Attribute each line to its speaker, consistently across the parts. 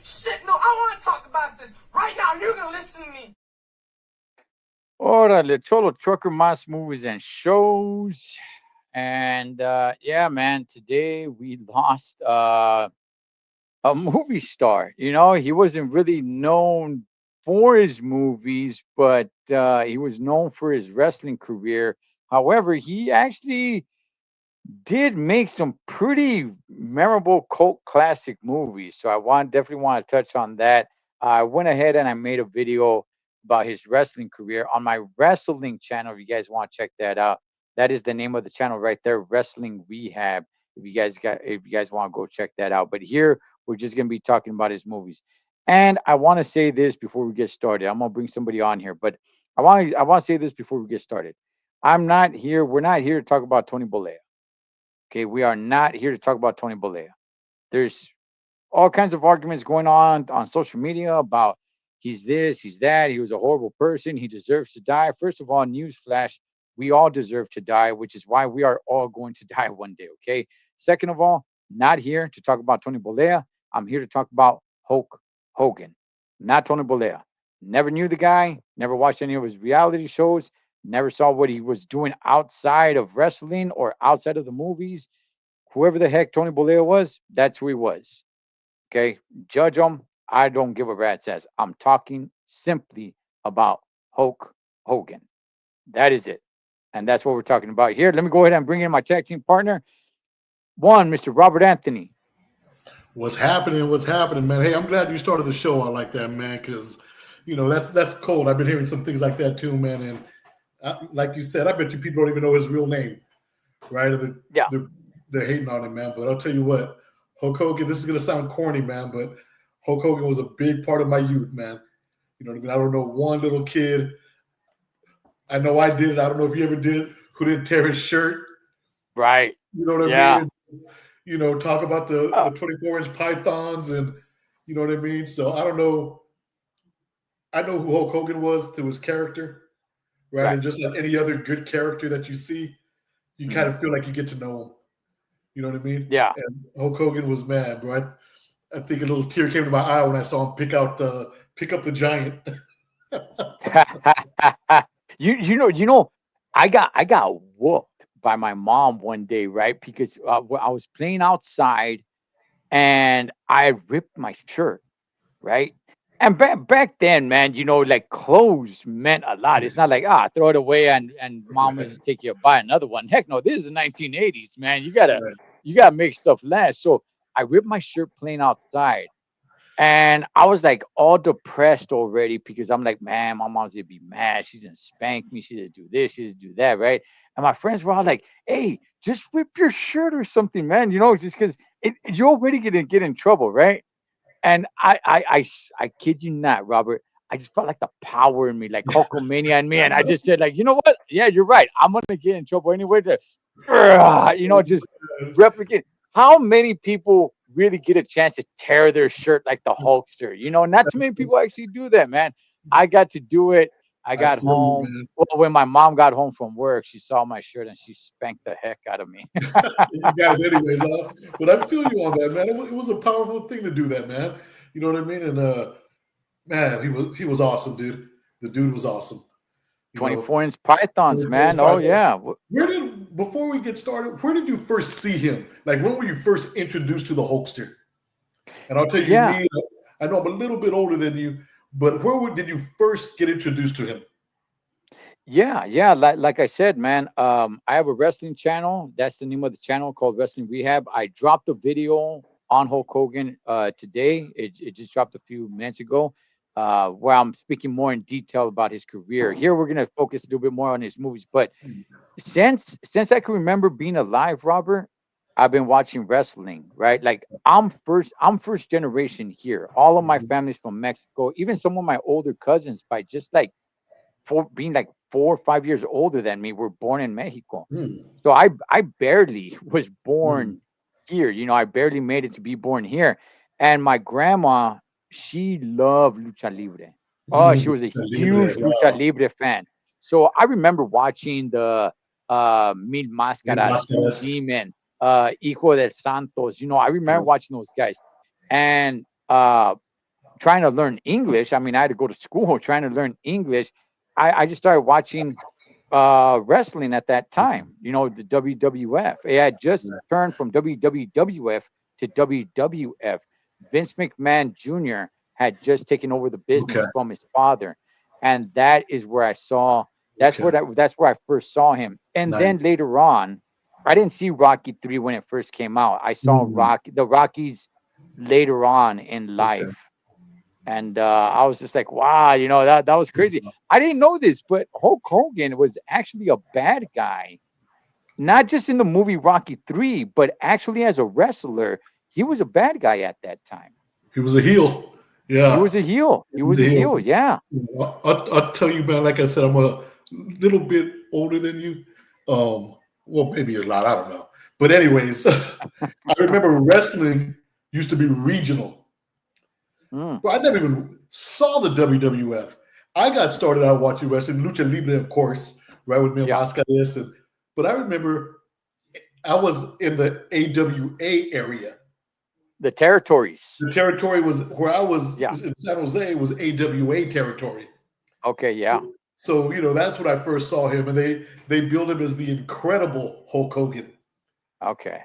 Speaker 1: Shit, no, I want to talk about this right now. You're gonna listen to me.
Speaker 2: Órale, Cholo Trucker Mas movies and shows. And yeah, man, today we lost a movie star. He wasn't really known for his movies, but he was known for his wrestling career. However, he actually did make some pretty memorable cult classic movies. So definitely want to touch on that. I went ahead and I made a video about his wrestling career on my wrestling channel. If you guys want to check that out, that is the name of the channel right there, Wrestling Rehab. If you guys want to go check that out. But here we're just gonna be talking about his movies. And I want to say this before we get started. I'm gonna bring somebody on here, but I want to say this before we get started. I'm not here. We're not here to talk about Tony Bollea. Okay, we are not here to talk about Tony Bollea. There's all kinds of arguments going on social media about he's this, he's that, he was a horrible person, he deserves to die. First of all, newsflash, we all deserve to die, which is why we are all going to die one day. Okay. Second of all, not here to talk about Tony Bollea. I'm here to talk about Hulk Hogan, not Tony Bollea. Never knew the guy, never watched any of his reality shows, never saw what he was doing outside of wrestling or outside of the movies. Whoever the heck Tony Bollea was, that's who he was. Okay, judge him. I don't give a rat's ass. I'm talking simply about Hulk Hogan. That is it. And that's what we're talking about here. Let me go ahead and bring in my tag team partner, one, Mr. Robert Anthony.
Speaker 3: What's happening? What's happening, man? Hey, I'm glad you started the show out like that, man, because that's cold. I've been hearing some things like that too, man. And like you said, I bet you people don't even know his real name, right? Or
Speaker 2: Yeah.
Speaker 3: they're hating on him, man. But I'll tell you what, Hulk Hogan. This is gonna sound corny, man, but Hulk Hogan was a big part of my youth, man. You know what I mean? I don't know one little kid. I know I did it. I don't know if you ever did it. Who didn't tear his shirt?
Speaker 2: Right.
Speaker 3: You know what I
Speaker 2: Yeah.
Speaker 3: mean? Talk about the
Speaker 2: Oh,
Speaker 3: 24-inch pythons and you know what I mean. So I don't know. I know who Hulk Hogan was through his character, right?
Speaker 2: right.
Speaker 3: And just like any other good character that you see, you kind
Speaker 2: Mhm.
Speaker 3: of feel like you get to know him. You know what I mean?
Speaker 2: Yeah.
Speaker 3: And Hulk Hogan was mad, bro. I think a little tear came to my eye when I saw him pick up the giant.
Speaker 2: you know, I got whooped by my mom one day, right? Because I was playing outside and I ripped my shirt, right? And back then, man, like clothes meant a lot. It's not like throw it away and mom will
Speaker 3: Right,
Speaker 2: just take you buy another one. Heck no, this is the 1980s, man. You gotta
Speaker 3: right.
Speaker 2: you gotta make stuff last. So I ripped my shirt playing outside, and I was like all depressed already because I'm like, man, my mom's gonna be mad. She's gonna spank me. She's gonna do this. She's gonna do that, right? And my friends were all like, hey, just rip your shirt or something, man. Just because you're already gonna get in trouble, right? And I kid you not, Robert. I just felt like the power in me, like Hulkamania in me, and I just said, like, you know what? Yeah, you're right. I'm gonna get in trouble anyway. Just replicate. How many people really get a chance to tear their shirt like the Hulkster? Not too many people actually do that, man. I got to do it. I
Speaker 3: I
Speaker 2: got
Speaker 3: feel you,
Speaker 2: home.
Speaker 3: man.
Speaker 2: Well, when my mom got home from work, she saw my shirt and she spanked the heck out of me.
Speaker 3: You got it anyways, huh? But I feel you on that, man. It was a powerful thing to do that, man. You know what I mean? And man, he was awesome, dude. The dude was awesome. You know,
Speaker 2: 24-inch pythons, man. Oh yeah.
Speaker 3: where did before we get started, where did you first see him? Like when were you first introduced to the Hulkster? And I'll tell you,
Speaker 2: Yeah.
Speaker 3: me, I know I'm a little bit older than you, but did you first get introduced to him?
Speaker 2: Yeah. Like I said, man, I have a wrestling channel. That's the name of the channel, called Wrestling Rehab. I dropped a video on Hulk Hogan today. It just dropped a few minutes ago, where I'm speaking more in detail about his career. Here we're gonna focus a little bit more on his movies. But since I can remember being alive, Robert, I've been watching wrestling, right? Like I'm first generation here. All of my family's from Mexico. Even some of my older cousins, by just like being like 4 or 5 years older than me, were born in Mexico.
Speaker 3: Hmm.
Speaker 2: So I barely was born here. I barely made it to be born here. And my grandma, she loved lucha libre. Oh, she was a
Speaker 3: Libre,
Speaker 2: huge lucha
Speaker 3: wow.
Speaker 2: libre fan. So I remember watching the Mil
Speaker 3: Mil
Speaker 2: Máscaras, Blue
Speaker 3: Máscaras.
Speaker 2: Demon, Hijo del Santos. I remember
Speaker 3: Yeah.
Speaker 2: watching those guys. And trying to learn English. I mean, I had to go to school trying to learn English. I just started watching wrestling at that time. You know, the WWF. It had just
Speaker 3: Right.
Speaker 2: turned from WWF to WWF. Vince McMahon Jr. had just taken over the
Speaker 3: Okay.
Speaker 2: business from his father, and that is where I saw.
Speaker 3: Okay.
Speaker 2: That's where I first saw him. And then
Speaker 3: Nice.
Speaker 2: later on, I didn't see Rocky 3 when it first came out. I saw
Speaker 3: Mm,
Speaker 2: the Rockies later on in
Speaker 3: okay.
Speaker 2: life. And I was just like, wow, you know, that was crazy. I didn't know this, but Hulk Hogan was actually a bad guy, not just in the movie Rocky 3, but actually as a wrestler, he was a bad guy at that time.
Speaker 3: He was a heel.
Speaker 2: He
Speaker 3: Yeah.
Speaker 2: was a heel. He
Speaker 3: He was
Speaker 2: was
Speaker 3: a
Speaker 2: a
Speaker 3: heel.
Speaker 2: heel. Yeah.
Speaker 3: I'll tell you, man, like I said, I'm a little bit older than you. Well, maybe a lot, I don't know. But anyways, I remember wrestling used to be regional.
Speaker 2: Mm,
Speaker 3: Well, I never even saw the WWF. I got started out watching wrestling, Lucha Libre, of course, right with me and
Speaker 2: yeah.
Speaker 3: Mascares. But I remember I was in the AWA area.
Speaker 2: The territories.
Speaker 3: The territory was where I was
Speaker 2: Yeah.
Speaker 3: in San Jose was AWA territory.
Speaker 2: Okay. Yeah.
Speaker 3: So that's when I first saw him, and they billed him as the incredible Hulk Hogan.
Speaker 2: Okay.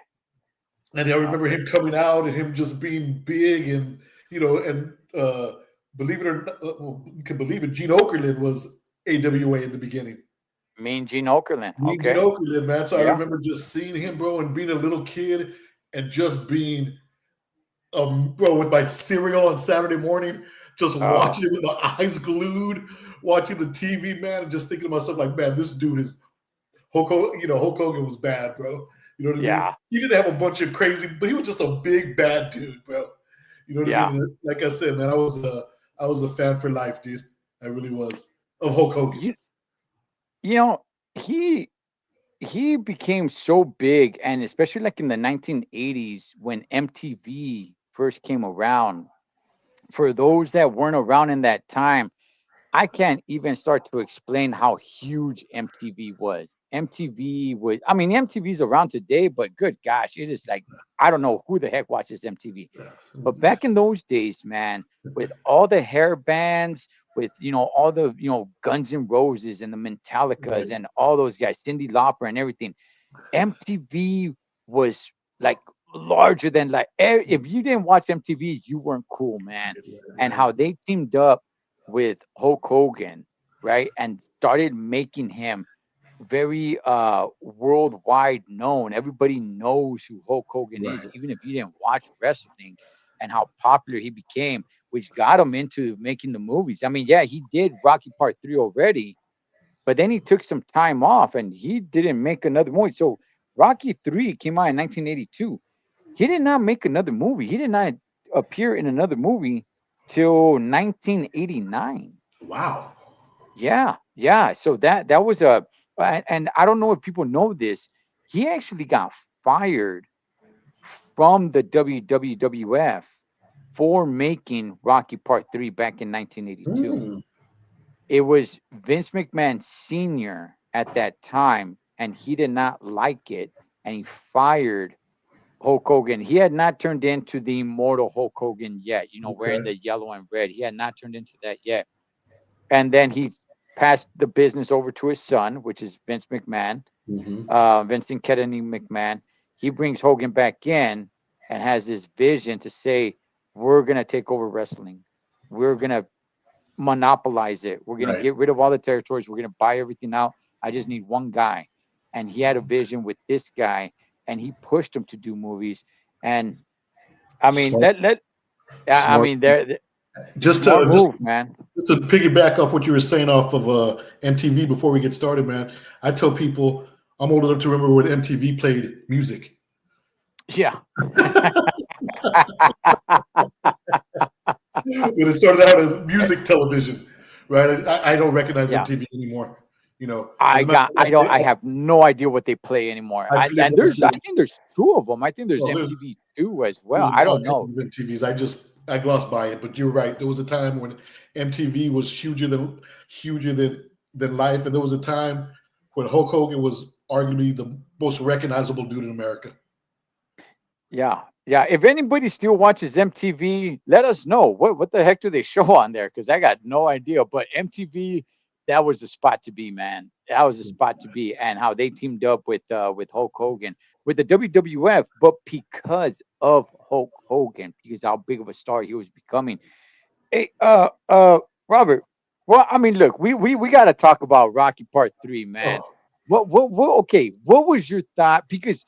Speaker 3: And I remember
Speaker 2: Okay.
Speaker 3: him coming out and him just being big, and believe it or not, well, you can believe it, Gene Okerlund was AWA in the beginning.
Speaker 2: Mean Gene Okerlund.
Speaker 3: Me and Gene
Speaker 2: Okay.
Speaker 3: Okerlund, man. So I
Speaker 2: Yeah.
Speaker 3: remember just seeing him, bro, and being a little kid, and just being bro, with my cereal on Saturday morning, just
Speaker 2: Oh,
Speaker 3: watching it with my eyes glued, watching the TV, man, and just thinking to myself, like, man, this dude is Hulk Hogan was bad, bro. You know what I mean?
Speaker 2: yeah.
Speaker 3: He didn't have a bunch of crazy, but he was just a big bad dude, bro. You know what I
Speaker 2: Yeah.
Speaker 3: mean? And like I said, man, I was a fan for life, dude. I really was of Hulk Hogan.
Speaker 2: You you know, he he became so big, and especially like in the 1980s when MTV first came around. For those that weren't around in that time, I can't even start to explain how huge MTV was. MTV was, I mean, MTV's around today, but good gosh, it is like, I don't know who the heck watches MTV. But back in those days, man, with all the hair bands, with, all the, Guns N' Roses and the
Speaker 3: Right,
Speaker 2: Metallicas and all those guys, Cindy Lauper and everything, MTV was like larger than like if you didn't watch MTV, you weren't cool, man. And
Speaker 3: right,
Speaker 2: how they teamed up with Hulk Hogan, right, and started making him very worldwide known. Everybody knows who Hulk Hogan is,
Speaker 3: right.
Speaker 2: even if you didn't watch wrestling, and how popular he became, which got him into making the movies. I mean, yeah, he did Rocky Part 3 already, but then he took some time off and he didn't make another movie. So Rocky 3 came out in 1982. He did not make another movie. He did not appear in another movie till 1989.
Speaker 3: Wow.
Speaker 2: Yeah, yeah. So that was and I don't know if people know this. He actually got fired from the WWF for making Rocky Part 3 back in 1982.
Speaker 3: Mm,
Speaker 2: It was Vince McMahon Sr. at that time, and he did not like it, and he fired Hulk Hogan. He had not turned into the immortal Hulk Hogan yet, wearing
Speaker 3: okay.
Speaker 2: the yellow and red. He had not turned into that yet. And then he passed the business over to his son, which is Vince McMahon,
Speaker 3: Hmm.
Speaker 2: Vincent Kennedy McMahon. He brings Hogan back in and has this vision to say, we're going to take over wrestling. We're going to monopolize it. We're going to
Speaker 3: Right.
Speaker 2: get rid of all the territories. We're going to buy everything out. I just need one guy. And he had a vision with this guy, and he pushed him to do movies. And I mean,
Speaker 3: Smart.
Speaker 2: I
Speaker 3: Smart.
Speaker 2: mean, there,
Speaker 3: Just
Speaker 2: smart
Speaker 3: to just
Speaker 2: move, man.
Speaker 3: just to piggyback off what you were saying off of MTV before we get started, man. I tell people I'm old enough to remember when MTV played music.
Speaker 2: Yeah.
Speaker 3: When it started out as music television, right? I don't recognize
Speaker 2: Yeah.
Speaker 3: MTV anymore. As a matter of fact,
Speaker 2: I have no idea what they play anymore.
Speaker 3: I flipped on
Speaker 2: I think there's two of them. I think there's
Speaker 3: well,
Speaker 2: MTV two as
Speaker 3: there's
Speaker 2: well. I
Speaker 3: all
Speaker 2: don't
Speaker 3: kinds
Speaker 2: know.
Speaker 3: of MTVs. I glossed by it, but you're right. There was a time when MTV was huger than life, and there was a time when Hulk Hogan was arguably the most recognizable dude in America.
Speaker 2: Yeah. Yeah, if anybody still watches MTV, let us know what the heck do they show on there? Because I got no idea. But MTV, that was the spot to be, man. That was the spot to be, and how they teamed up with Hulk Hogan with the WWF, but because of Hulk Hogan, because how big of a star he was becoming. Hey, Robert. Well, I mean, look, we got to talk about Rocky Part Three, man.
Speaker 3: Oh,
Speaker 2: What? Okay, what was your thought? Because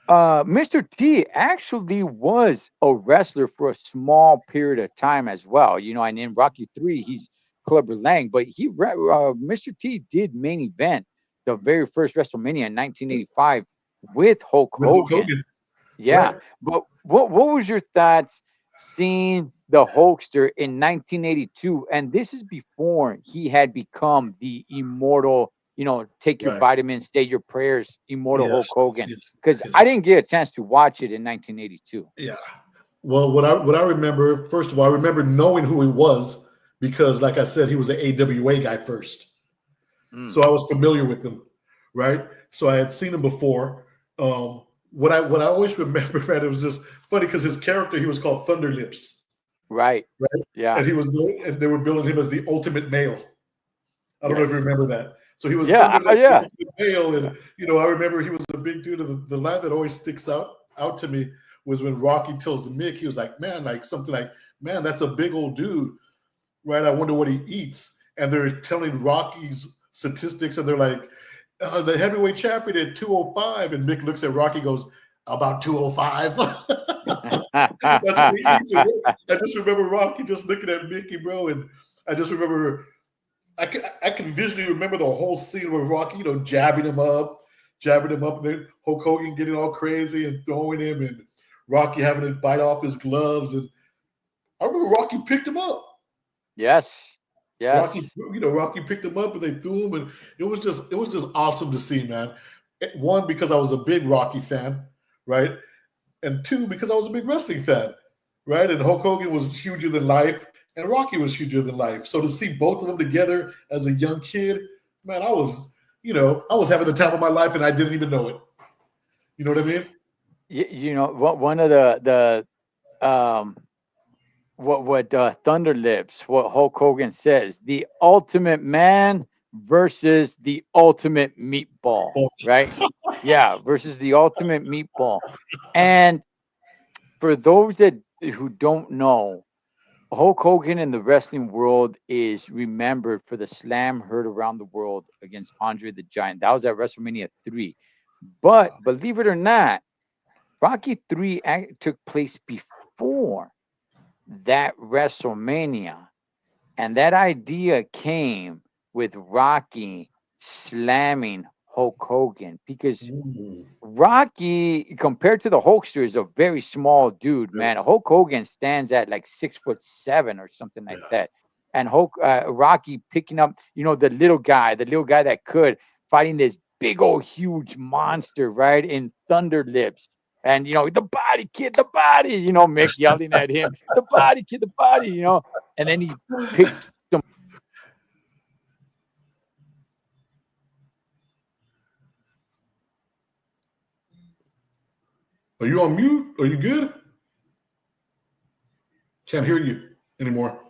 Speaker 2: Mr. T actually was a wrestler for a small period of time as well. You know, and in Rocky Three, he's Clubber Lang, but Mr. T did main event the very first WrestleMania in 1985 with Hulk
Speaker 3: with Hulk
Speaker 2: Hogan.
Speaker 3: Hogan,
Speaker 2: Yeah,
Speaker 3: right?
Speaker 2: but what was your thoughts seeing the Hulkster in 1982? And this is before he had become the immortal, take your
Speaker 3: Right.
Speaker 2: vitamins, say your prayers, immortal
Speaker 3: Yes.
Speaker 2: Hulk Hogan.
Speaker 3: Yes.
Speaker 2: Because
Speaker 3: Yes.
Speaker 2: I didn't get a chance to watch it in 1982.
Speaker 3: Yeah. Well, what I remember, first of all, I remember knowing who he was because, like I said, he was an AWA guy first.
Speaker 2: Mm,
Speaker 3: So I was familiar with him, right? So I had seen him before. What I always remember, man, it was just funny because his character, he was called Thunder Lips,
Speaker 2: right.
Speaker 3: right?
Speaker 2: Yeah.
Speaker 3: And they were billing him as the ultimate male. I don't know if you
Speaker 2: Yes.
Speaker 3: remember that. So he was
Speaker 2: Yeah.
Speaker 3: Thunder Lips, the
Speaker 2: Yeah.
Speaker 3: ultimate male,
Speaker 2: Yeah.
Speaker 3: and I remember he was a big dude. And the line that always sticks out to me was when Rocky tells the Mick, he was like, "Man, like something like, man, that's a big old dude, right? I wonder what he eats." And they're telling Rocky's statistics, and they're like, the heavyweight champion at 205. And Mick looks at Rocky, goes, "About 205." That's what he eats. And I just remember Rocky just looking at Mickey, bro, and I just remember I can visually remember the whole scene where Rocky, jabbing him up, and then Hulk Hogan getting all crazy and throwing him, and Rocky having to bite off his gloves. And I remember Rocky picked him up.
Speaker 2: Yes.
Speaker 3: Rocky,
Speaker 2: Yes.
Speaker 3: Rocky picked him up and they threw him, and it was just awesome to see, man. One, because I was a big Rocky fan, right? And two, because I was a big wrestling fan, right? And Hulk Hogan was huger than life, and Rocky was huger than life. So to see both of them together as a young kid, man, I was having the time of my life, and I didn't even know it. You know what I mean?
Speaker 2: What one of the what Thunder Lips, what Hulk Hogan says, the ultimate man versus the ultimate meatball,
Speaker 3: Oh,
Speaker 2: right? Yeah, versus the ultimate meatball. And for those that who don't know, Hulk Hogan in the wrestling world is remembered for the slam heard around the world against Andre the Giant. That was at WrestleMania 3. But believe it or not, Rocky 3 took place before that WrestleMania. And that idea came with Rocky slamming Hulk Hogan because
Speaker 3: mm,
Speaker 2: Rocky, compared to the Hulkster, is a very small dude,
Speaker 3: yeah,
Speaker 2: man. Hulk Hogan stands at like 6'7" or something like
Speaker 3: yeah.
Speaker 2: that. And Rocky picking up, the little guy that could, fighting this big old huge monster, right? In Thunder Lips. And the body kid, the body, Mick yelling at him, the body kid, the body, and then he picks him.
Speaker 3: Are you on mute? Are you good? Can't hear you anymore.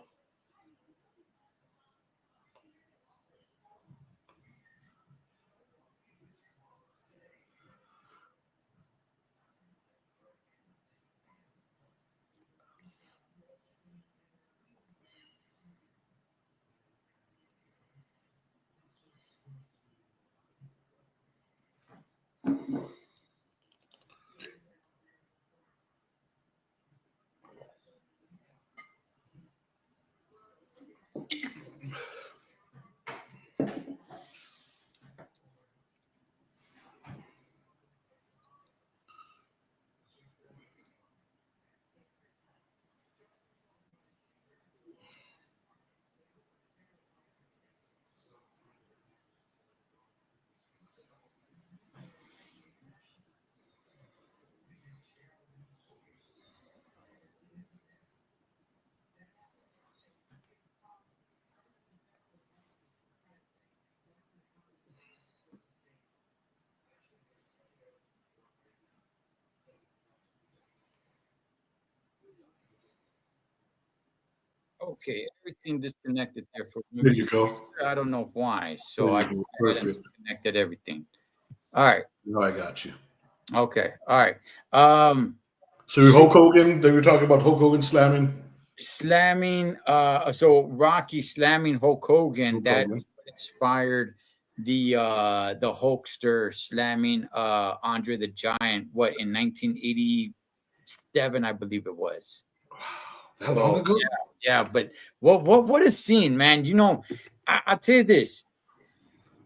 Speaker 2: Okay, everything disconnected there for
Speaker 3: There
Speaker 2: movie
Speaker 3: you go.
Speaker 2: stars. I don't know why.
Speaker 3: There
Speaker 2: So I
Speaker 3: you
Speaker 2: just
Speaker 3: go.
Speaker 2: went ahead and
Speaker 3: Perfect.
Speaker 2: disconnected everything. All right.
Speaker 3: No, I got you.
Speaker 2: Okay. All right. Um,
Speaker 3: So
Speaker 2: so
Speaker 3: Hulk Hogan, they were talking about Hulk Hogan slamming
Speaker 2: slamming so Rocky slamming Hulk Hogan,
Speaker 3: Hulk
Speaker 2: that
Speaker 3: Hogan.
Speaker 2: inspired the Hulkster slamming Andre the Giant, what, in 1987, I believe it was.
Speaker 3: That long
Speaker 2: So
Speaker 3: ago?
Speaker 2: yeah, but what a scene, man. I'll tell you this.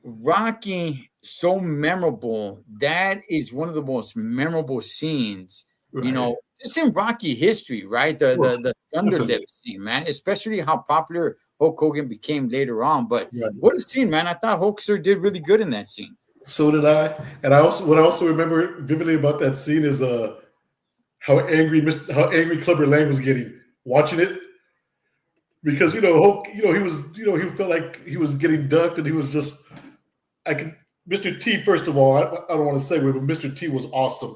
Speaker 2: Rocky, so memorable. That is one of the most memorable scenes,
Speaker 3: Right.
Speaker 2: just in Rocky history, right? The
Speaker 3: Well,
Speaker 2: the the Thunder Lip
Speaker 3: definitely.
Speaker 2: scene, man. Especially how popular Hulk Hogan became later on. But
Speaker 3: Right.
Speaker 2: what a scene, man! I thought Hulkster did really good in that scene.
Speaker 3: So did I. And what I also remember vividly about that scene is how angry Clubber Lang was getting watching it because Hulk, he felt like he was getting ducked and he was just I can Mr. T, first of all, I don't want to say, but Mr. T was awesome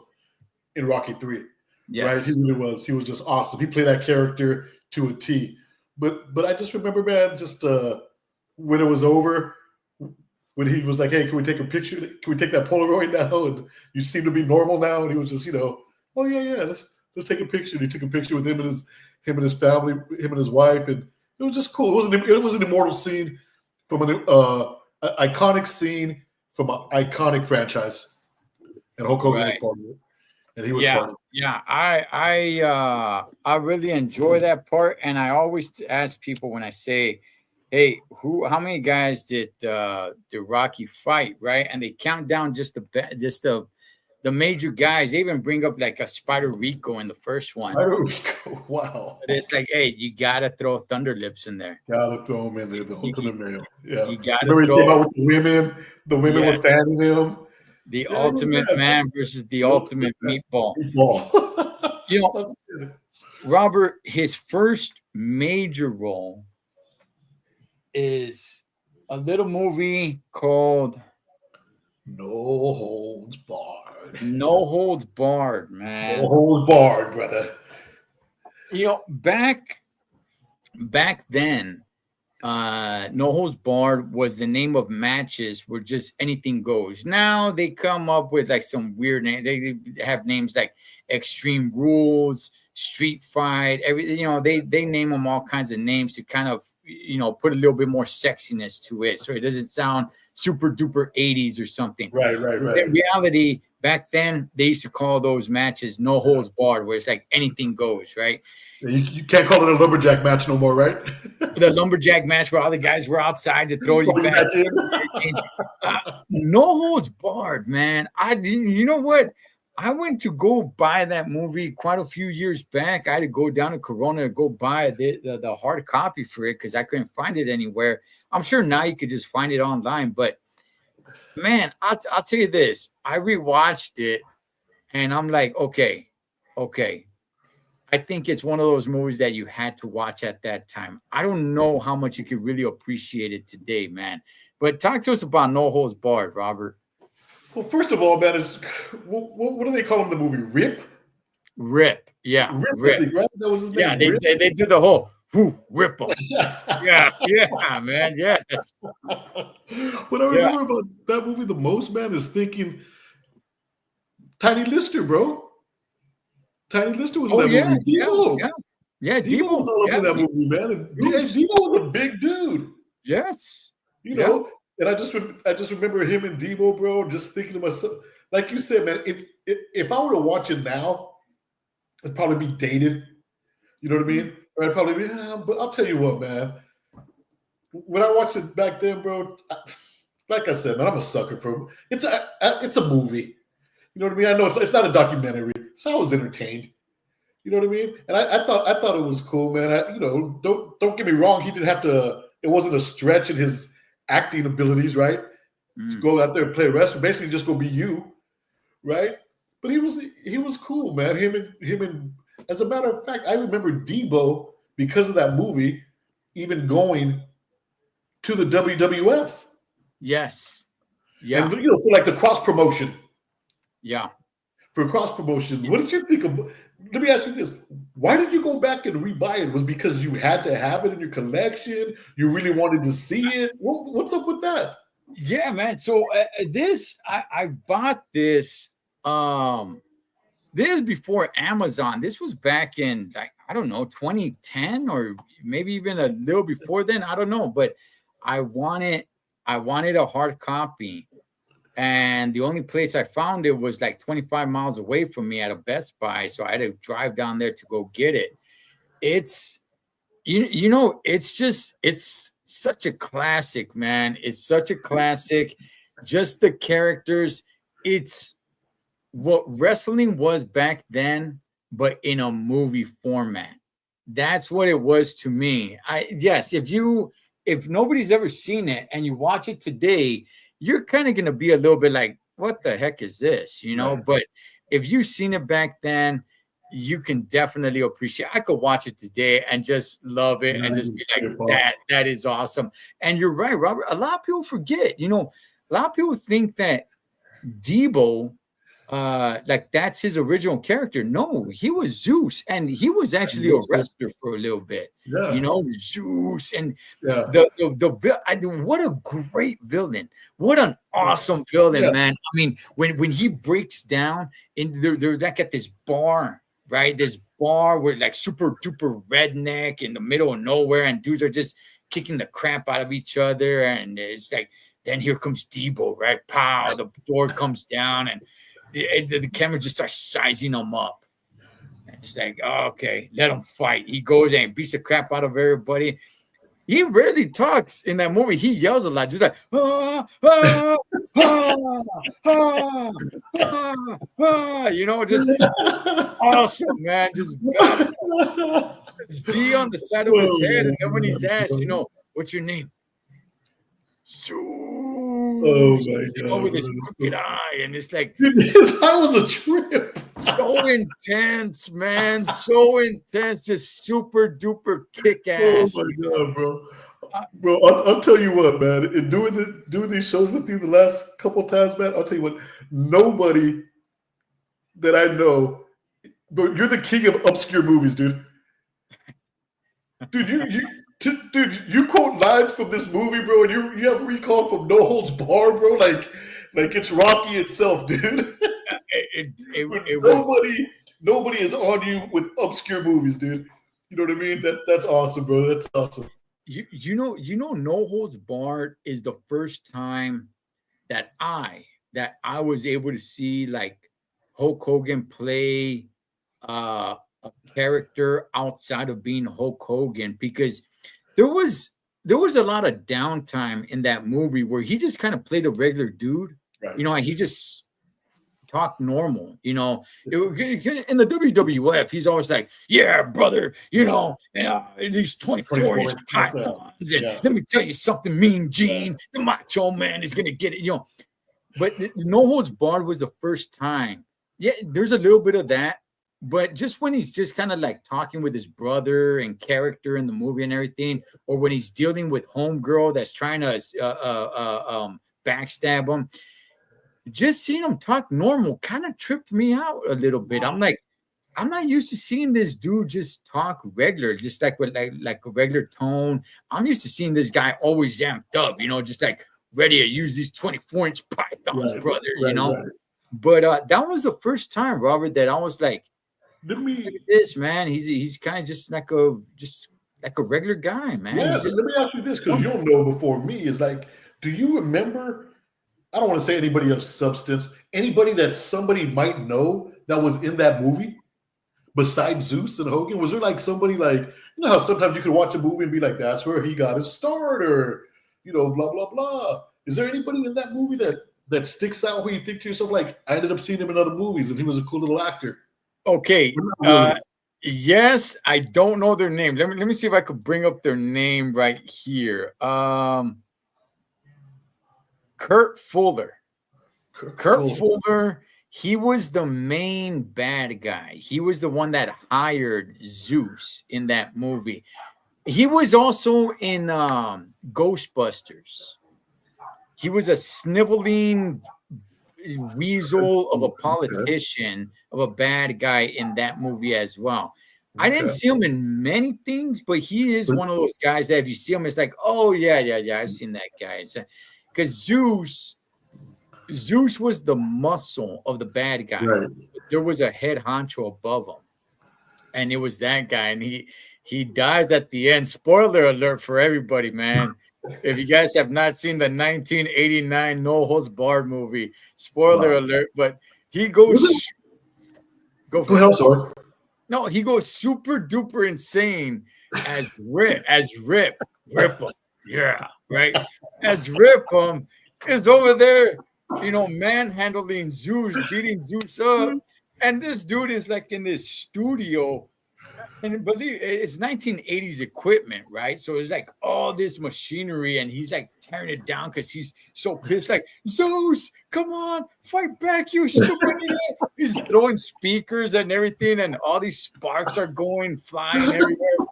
Speaker 3: in Rocky 3, right? He
Speaker 2: Yes.
Speaker 3: really was. He was just awesome. He played that character to a T. But I just remember, man, just when it was over, when he was like, "Hey, can we take a picture? Can we take that Polaroid now?" And you seem to be normal now. And he was just, "Oh yeah, let's take a picture." And he took a picture with him and his family, him and his wife, and it was just cool. It was an immortal scene from iconic scene from an iconic franchise, and Hulk Hogan was
Speaker 2: Right.
Speaker 3: part of it, and he was
Speaker 2: Yeah.
Speaker 3: part of it.
Speaker 2: Yeah. I really enjoy that part, and I always ask people when I say, "Hey, how many guys did the Rocky fight?" Right, and they count down just the major guys. They even bring up like a Spider Rico in the first one.
Speaker 3: There we go. Wow.
Speaker 2: But it's like, hey, you gotta throw Thunder Lips in there.
Speaker 3: Gotta throw him in there, the
Speaker 2: You, you,
Speaker 3: ultimate male. Yeah.
Speaker 2: you gotta
Speaker 3: Remember he came
Speaker 2: throw,
Speaker 3: out with the women. The women were
Speaker 2: yes,
Speaker 3: fanning him.
Speaker 2: the
Speaker 3: Yeah, he was
Speaker 2: ultimate
Speaker 3: bad.
Speaker 2: man versus the
Speaker 3: The ultimate
Speaker 2: ultimate meatball.
Speaker 3: meatball.
Speaker 2: You know,
Speaker 3: That's good.
Speaker 2: Robert, his first major role is a little movie called
Speaker 3: No holds barred.
Speaker 2: No Holds Barred,
Speaker 3: No
Speaker 2: man.
Speaker 3: holds barred, brother.
Speaker 2: Back then, No Holds Barred was the name of matches where just anything goes. Now they come up with like some weird name. They have names like Extreme Rules, Street Fight, everything. They name them all kinds of names to kind of put a little bit more sexiness to it, so it doesn't sound super duper 80s or something.
Speaker 3: Right, right,
Speaker 2: But
Speaker 3: right.
Speaker 2: in reality, back then they used to call those matches No Holds Barred, where it's like anything goes, right?
Speaker 3: You can't call it a lumberjack match no more, right?
Speaker 2: The lumberjack match where all the guys were outside to throw you
Speaker 3: Throw you
Speaker 2: back
Speaker 3: back in.
Speaker 2: in. No Holds Barred, man. I didn't. You know what? I went to go buy that movie quite a few years back. I had to go down to Corona to go buy the hard copy for it because I couldn't find it anywhere. I'm sure now you could just find it online, but man, I'll tell you this. I rewatched it and I'm like, okay. I think it's one of those movies that you had to watch at that time. I don't know how much you could really appreciate it today, man. But talk to us about No Holds Barred, Robert.
Speaker 3: Well, first of all, man, what do they call him in the movie? Rip?
Speaker 2: Rip. Yeah,
Speaker 3: Rip, I
Speaker 2: Rip.
Speaker 3: think, right? That was his
Speaker 2: Yeah,
Speaker 3: name,
Speaker 2: they
Speaker 3: Rip.
Speaker 2: they, they do the whole rip them. Yeah, man. Yeah.
Speaker 3: What I
Speaker 2: Yeah.
Speaker 3: remember about that movie the most, man, is thinking Tiny Lister, bro. Tiny Lister was in
Speaker 2: Oh
Speaker 3: that
Speaker 2: yeah,
Speaker 3: movie.
Speaker 2: yeah,
Speaker 3: Debo.
Speaker 2: yeah. Yeah,
Speaker 3: Debo was
Speaker 2: Debo.
Speaker 3: all up
Speaker 2: Yeah.
Speaker 3: in that movie, man. And
Speaker 2: Huge.
Speaker 3: Debo was a big dude,
Speaker 2: Yes.
Speaker 3: you
Speaker 2: Yeah.
Speaker 3: know. And I just remember him and Debo, bro, just thinking to myself, like you said, man, if I were to watch it now, it'd probably be dated. You know what I mean? Or I'd probably be, but I'll tell you what, man. When I watched it back then, bro, like I said, man, I'm a sucker for it's a movie. You know what I mean? I know it's not a documentary, so I was entertained. You know what I mean? And I thought it was cool, man. Don't get me wrong. He didn't have to. It wasn't a stretch in his acting abilities, right? To
Speaker 2: Mm.
Speaker 3: go out there and play wrestling, basically just go be you, right? But he was cool, man. Him and as a matter of fact, I remember Debo because of that movie, even going to the WWF
Speaker 2: Yes.
Speaker 3: and
Speaker 2: Yeah.
Speaker 3: for like the cross promotion.
Speaker 2: Yeah.
Speaker 3: For cross promotion, what did you think of? Let me ask you this: why did you go back and rebuy it? Was it because you had to have it in your collection? You really wanted to see it? What's up with that?
Speaker 2: Yeah, man. So this I bought this. This is before Amazon. This was back in like I don't know 2010 or maybe even a little before then. I don't know, but I wanted I wanted a hard copy, and the only place I found it was like 25 miles away from me at a Best Buy, so I had to drive down there to go get it. It's you know it's just it's such a classic, man. It's such a classic. Just the characters. It's what wrestling was back then, but in a movie format. That's what it was to me. I yes, if nobody's ever seen it and you watch it today, you're kind of gonna be a little bit like, what the heck is this? You know,
Speaker 3: Right.
Speaker 2: but if you've seen it back then, you can definitely appreciate. I could watch it today and just love it and just be like, that is awesome. And you're right, Robert. A lot of people forget, a lot of people think that Debo like that's his original character. No, he was Zeus, and he was actually a wrestler for a little bit.
Speaker 3: Yeah.
Speaker 2: Zeus and
Speaker 3: Yeah.
Speaker 2: what a great villain. What an awesome villain,
Speaker 3: Yeah.
Speaker 2: man. I mean, when he breaks down in they're like at this bar, right? This bar where like super duper redneck in the middle of nowhere, and dudes are just kicking the crap out of each other, and it's like then here comes Debo, right? Pow, the door comes down, and the camera just starts sizing him up. And it's like, oh, okay, let him fight. He goes and beats the crap out of everybody. He rarely talks in that movie. He yells a lot, just like, ah, ah, ah, ah, ah, ah. Just awesome, man. Just Z on the side of his head. And then when he's asked, what's your name? Zeus,
Speaker 3: Oh my God.
Speaker 2: with his crooked eye, and it's like
Speaker 3: his eye was a trip.
Speaker 2: so intense, man, so intense, just super duper kick
Speaker 3: Oh
Speaker 2: ass.
Speaker 3: my God, bro. Bro, I'll tell you what, man. In doing these shows with you the last couple times, man, I'll tell you what. Nobody that I know, bro, you're the king of obscure movies, dude. Dude, you quote lines from this movie, bro, and you have recall from No Holds Barred, bro, like it's Rocky itself, dude. Nobody is on you with obscure movies, dude. You know what I mean? That's awesome, bro. That's awesome.
Speaker 2: No Holds Barred is the first time that I was able to see like Hulk Hogan play a character outside of being Hulk Hogan, because there was a lot of downtime in that movie where he just kind of played a regular dude.
Speaker 3: Right.
Speaker 2: He just talk normal, in the WWF, he's always like, yeah, brother, these 24-inch pythons, and let me tell you something, Mean Gene, the Macho Man is gonna get it, But No Holds Barred was the first time. Yeah, there's a little bit of that, but just when he's just kind of like talking with his brother and character in the movie and everything, or when he's dealing with homegirl that's trying to backstab him, just seeing him talk normal kind of tripped me out a little bit. I'm like, I'm not used to seeing this dude just talk regular, just like with like a regular tone. I'm used to seeing this guy always amped up, just like ready to use these 24-inch pythons, brother, Right. But that was the first time, Robert, that I was like, look at this, man. He's kind of just like a regular guy, man.
Speaker 3: Yeah, let me ask you this, because you'll know before me, is like, do you remember, I don't want to say anybody of substance, anybody that somebody might know that was in that movie besides Zeus and Hogan? Was there like somebody like, how sometimes you could watch a movie and be like, that's where he got his start, or, blah, blah, blah. Is there anybody in that movie that sticks out where you think to yourself, like, I ended up seeing him in other movies and he was a cool little actor?
Speaker 2: Okay. Yes, I don't know their name. Let me see if I could bring up their name right here. Kurt Fuller. Kurt Fuller, he was the main bad guy. He was the one that hired Zeus in that movie. He was also in Ghostbusters. He was a sniveling, weasel of a politician, of a bad guy in that movie as well. I didn't see him in many things, but he is one of those guys that if you see him, it's like, oh yeah, I've seen that guy. Because Zeus was the muscle of the bad guy.
Speaker 3: Right.
Speaker 2: There was a head honcho above him, and it was that guy, and he dies at the end. Spoiler alert for everybody, man. If you guys have not seen the 1989 No Holds Barred movie, spoiler alert, but he goes
Speaker 3: go ahead, sorry.
Speaker 2: No, he goes super duper insane as Rip him. Yeah, right. As Rip him is over there, manhandling Zeus, beating Zeus up. And this dude is like in this studio. And believe it's 1980s equipment, right? So it's like all this machinery, and he's like tearing it down because he's so pissed. Like, Zeus, come on, fight back, you stupid idiot. He's throwing speakers and everything, and all these sparks are going flying everywhere.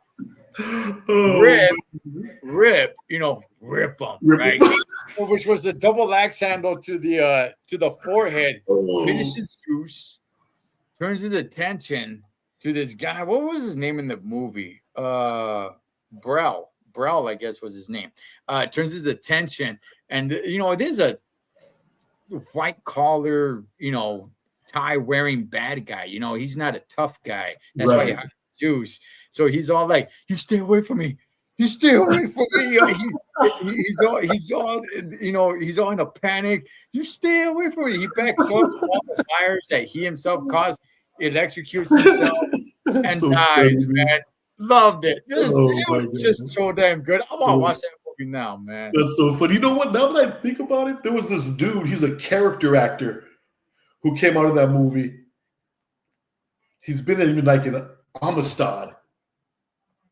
Speaker 2: Rip, rip him, right? Which was a double axe handle to the forehead. Finishes Zeus, turns his attention to this guy. What was his name in the movie? Brow, I guess was his name. Turns his attention, and it is a white collar, tie wearing bad guy. He's not a tough guy. That's why he hired Zeus. So he's all like, "You stay away from me. You stay away from me." He's all in a panic. You stay away from me. He backs up all the fires that he himself caused. Electrocutes himself and dies, man. Loved it. It was just so damn good. I want to watch that movie now, man.
Speaker 3: That's so funny. You know what? Now that I think about it, there was this dude. He's a character actor who came out of that movie. He's been in like in Amistad.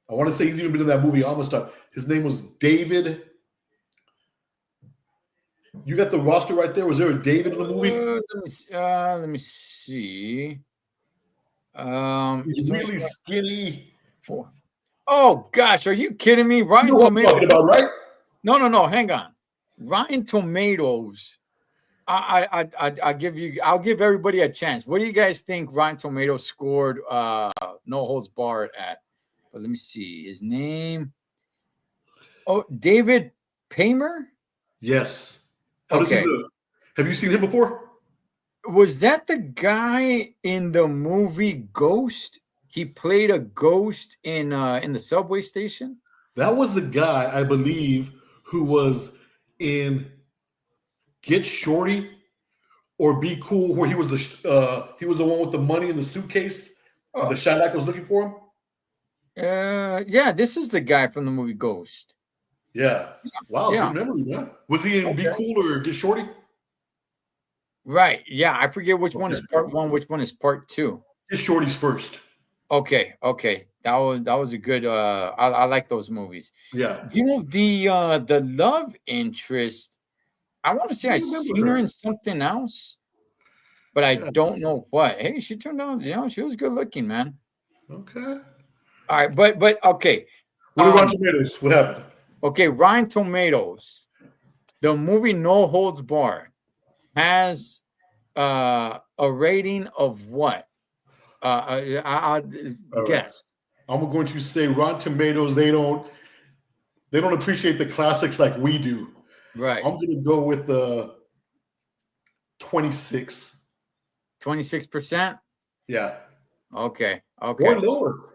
Speaker 3: I want to say he's even been in that movie Amistad. His name was David. You got the roster right there. Was there a David in the movie?
Speaker 2: Let me see.
Speaker 3: He's really skinny.
Speaker 2: Oh gosh, are you kidding me? Ryan Tomatoes.
Speaker 3: About, right?
Speaker 2: No. Hang on. Ryan Tomatoes. I'll give everybody a chance. What do you guys think Ryan Tomatoes scored No Holds Barred at? But let me see his name. Oh, David Paymer?
Speaker 3: Yes. How does he do? Have you seen him before?
Speaker 2: Was that the guy in the movie Ghost? He played a ghost in the subway station?
Speaker 3: That was the guy, I believe, who was in Get Shorty or Be Cool, where he was the one with the money in the suitcase. Oh. The Shylock was looking for him.
Speaker 2: Yeah, this is the guy from the movie Ghost.
Speaker 3: Yeah. Wow. Yeah. Good memory, man. Was he in Be Cool or Get Shorty?
Speaker 2: Right. Yeah. I forget which one is part one, which one is part two.
Speaker 3: Get Shorty's first.
Speaker 2: Okay. That was a good I like those movies.
Speaker 3: Yeah.
Speaker 2: The love interest, I want to say I've seen her in something else, but I don't know what. Hey, she turned out, she was good looking, man.
Speaker 3: Okay.
Speaker 2: All right, but okay.
Speaker 3: What about Tomatoes? What happened?
Speaker 2: Okay, Rotten Tomatoes. The movie No Holds Barred has a rating of what? I'll guess.
Speaker 3: Right. I'm going to say Rotten Tomatoes. They don't appreciate the classics like we do.
Speaker 2: Right.
Speaker 3: I'm going to go with 26.
Speaker 2: 26%.
Speaker 3: Yeah.
Speaker 2: Okay.
Speaker 3: Or lower.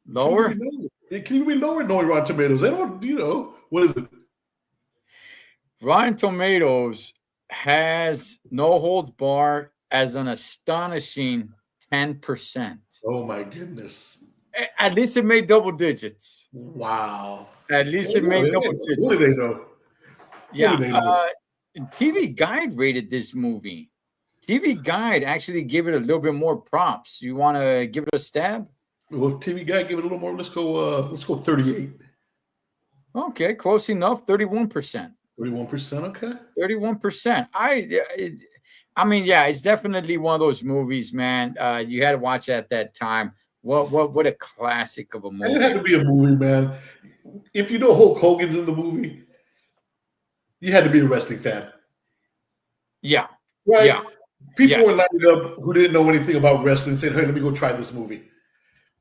Speaker 2: Lower?
Speaker 3: Can you be lower knowing Rotten Tomatoes? They don't, what is it?
Speaker 2: Rotten Tomatoes has No Holds Barred as an astonishing 10%.
Speaker 3: Oh my goodness.
Speaker 2: At least it made double digits.
Speaker 3: Wow.
Speaker 2: At least it made double digits.
Speaker 3: What do they know?
Speaker 2: Yeah. TV Guide rated this movie. TV Guide actually gave it a little bit more props. You want to give it a stab?
Speaker 3: Well, if TV Guide give it a little more, let's go 38.
Speaker 2: Okay, close enough. 31%.
Speaker 3: 31%, okay.
Speaker 2: 31%. I mean, yeah, it's definitely one of those movies, man. You had to watch it at that time. What a classic of a movie.
Speaker 3: It had to be a movie, man. If you know Hulk Hogan's in the movie, you had to be a wrestling fan.
Speaker 2: Yeah.
Speaker 3: right?
Speaker 2: Yeah.
Speaker 3: People were
Speaker 2: Yes.
Speaker 3: lining up who didn't know anything about wrestling, saying, "Hey, let me go try this movie."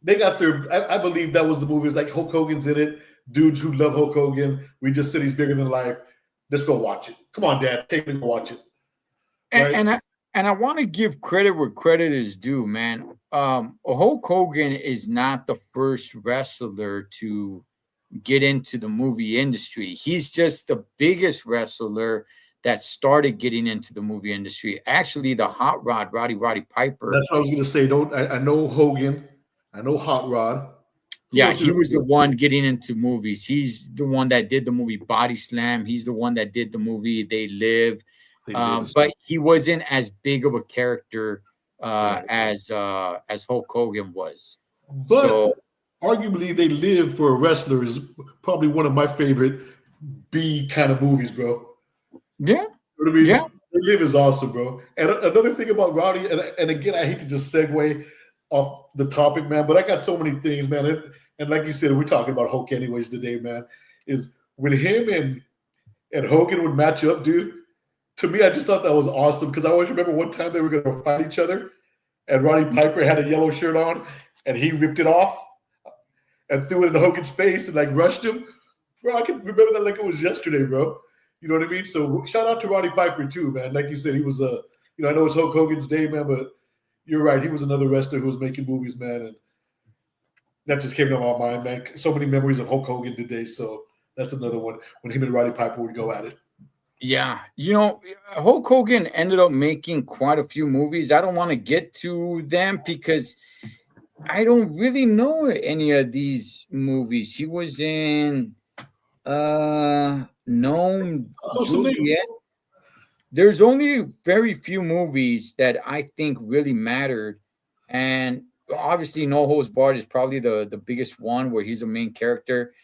Speaker 3: They got their. I believe that was the movie. It's like Hulk Hogan's in it. Dudes who love Hulk Hogan. We just said he's bigger than life. Let's go watch it. Come on, Dad, take me to watch it.
Speaker 2: And,
Speaker 3: Right?
Speaker 2: and I and I want to give credit where credit is due, man. Hulk Hogan is not the first wrestler to get into the movie industry. He's just the biggest wrestler that started getting into the movie industry. Actually, the Hot Rod, Roddy Piper.
Speaker 3: That's what I was going to say. Don't I know Hogan? I know Hot Rod. Who
Speaker 2: Yeah,
Speaker 3: else
Speaker 2: he
Speaker 3: did
Speaker 2: was the
Speaker 3: it?
Speaker 2: one getting into movies. He's the one that did the movie Body Slam. He's the one that did the movie They Live.
Speaker 3: They live
Speaker 2: But he wasn't as big of a character
Speaker 3: right.
Speaker 2: as Hulk Hogan was.
Speaker 3: But
Speaker 2: So
Speaker 3: arguably, They Live for a wrestler is probably one of my favorite B kind of movies, bro.
Speaker 2: yeah,
Speaker 3: You know what I
Speaker 2: yeah,
Speaker 3: mean? They Live is awesome, bro. And another thing about Rowdy, and again, I hate to just segue off the topic, man, but I got so many things, man. And like you said, we're talking about Hulk anyways today, man. Is when him and Hogan would match up, dude. To me, I just thought that was awesome because I always remember one time they were going to fight each other, and Roddy Piper had a yellow shirt on, and he ripped it off and threw it in Hogan's face and like rushed him. Bro, I can remember that like it was yesterday, bro. You know what I mean? So shout out to Roddy Piper too, man. Like you said, he was I know it's Hulk Hogan's day, man, but you're right. He was another wrestler who was making movies, man, and that just came to my mind, man. So many memories of Hulk Hogan today. So that's another one when him and Roddy Piper would go at it.
Speaker 2: yeah. Hulk Hogan ended up making quite a few movies. I don't want to get to them because I don't really know any of these movies. He was in Gnome,
Speaker 3: Oh, some names.
Speaker 2: Juliet. There's only very few movies that I think really mattered. And obviously No Holds Barred is probably the biggest one where he's a main character.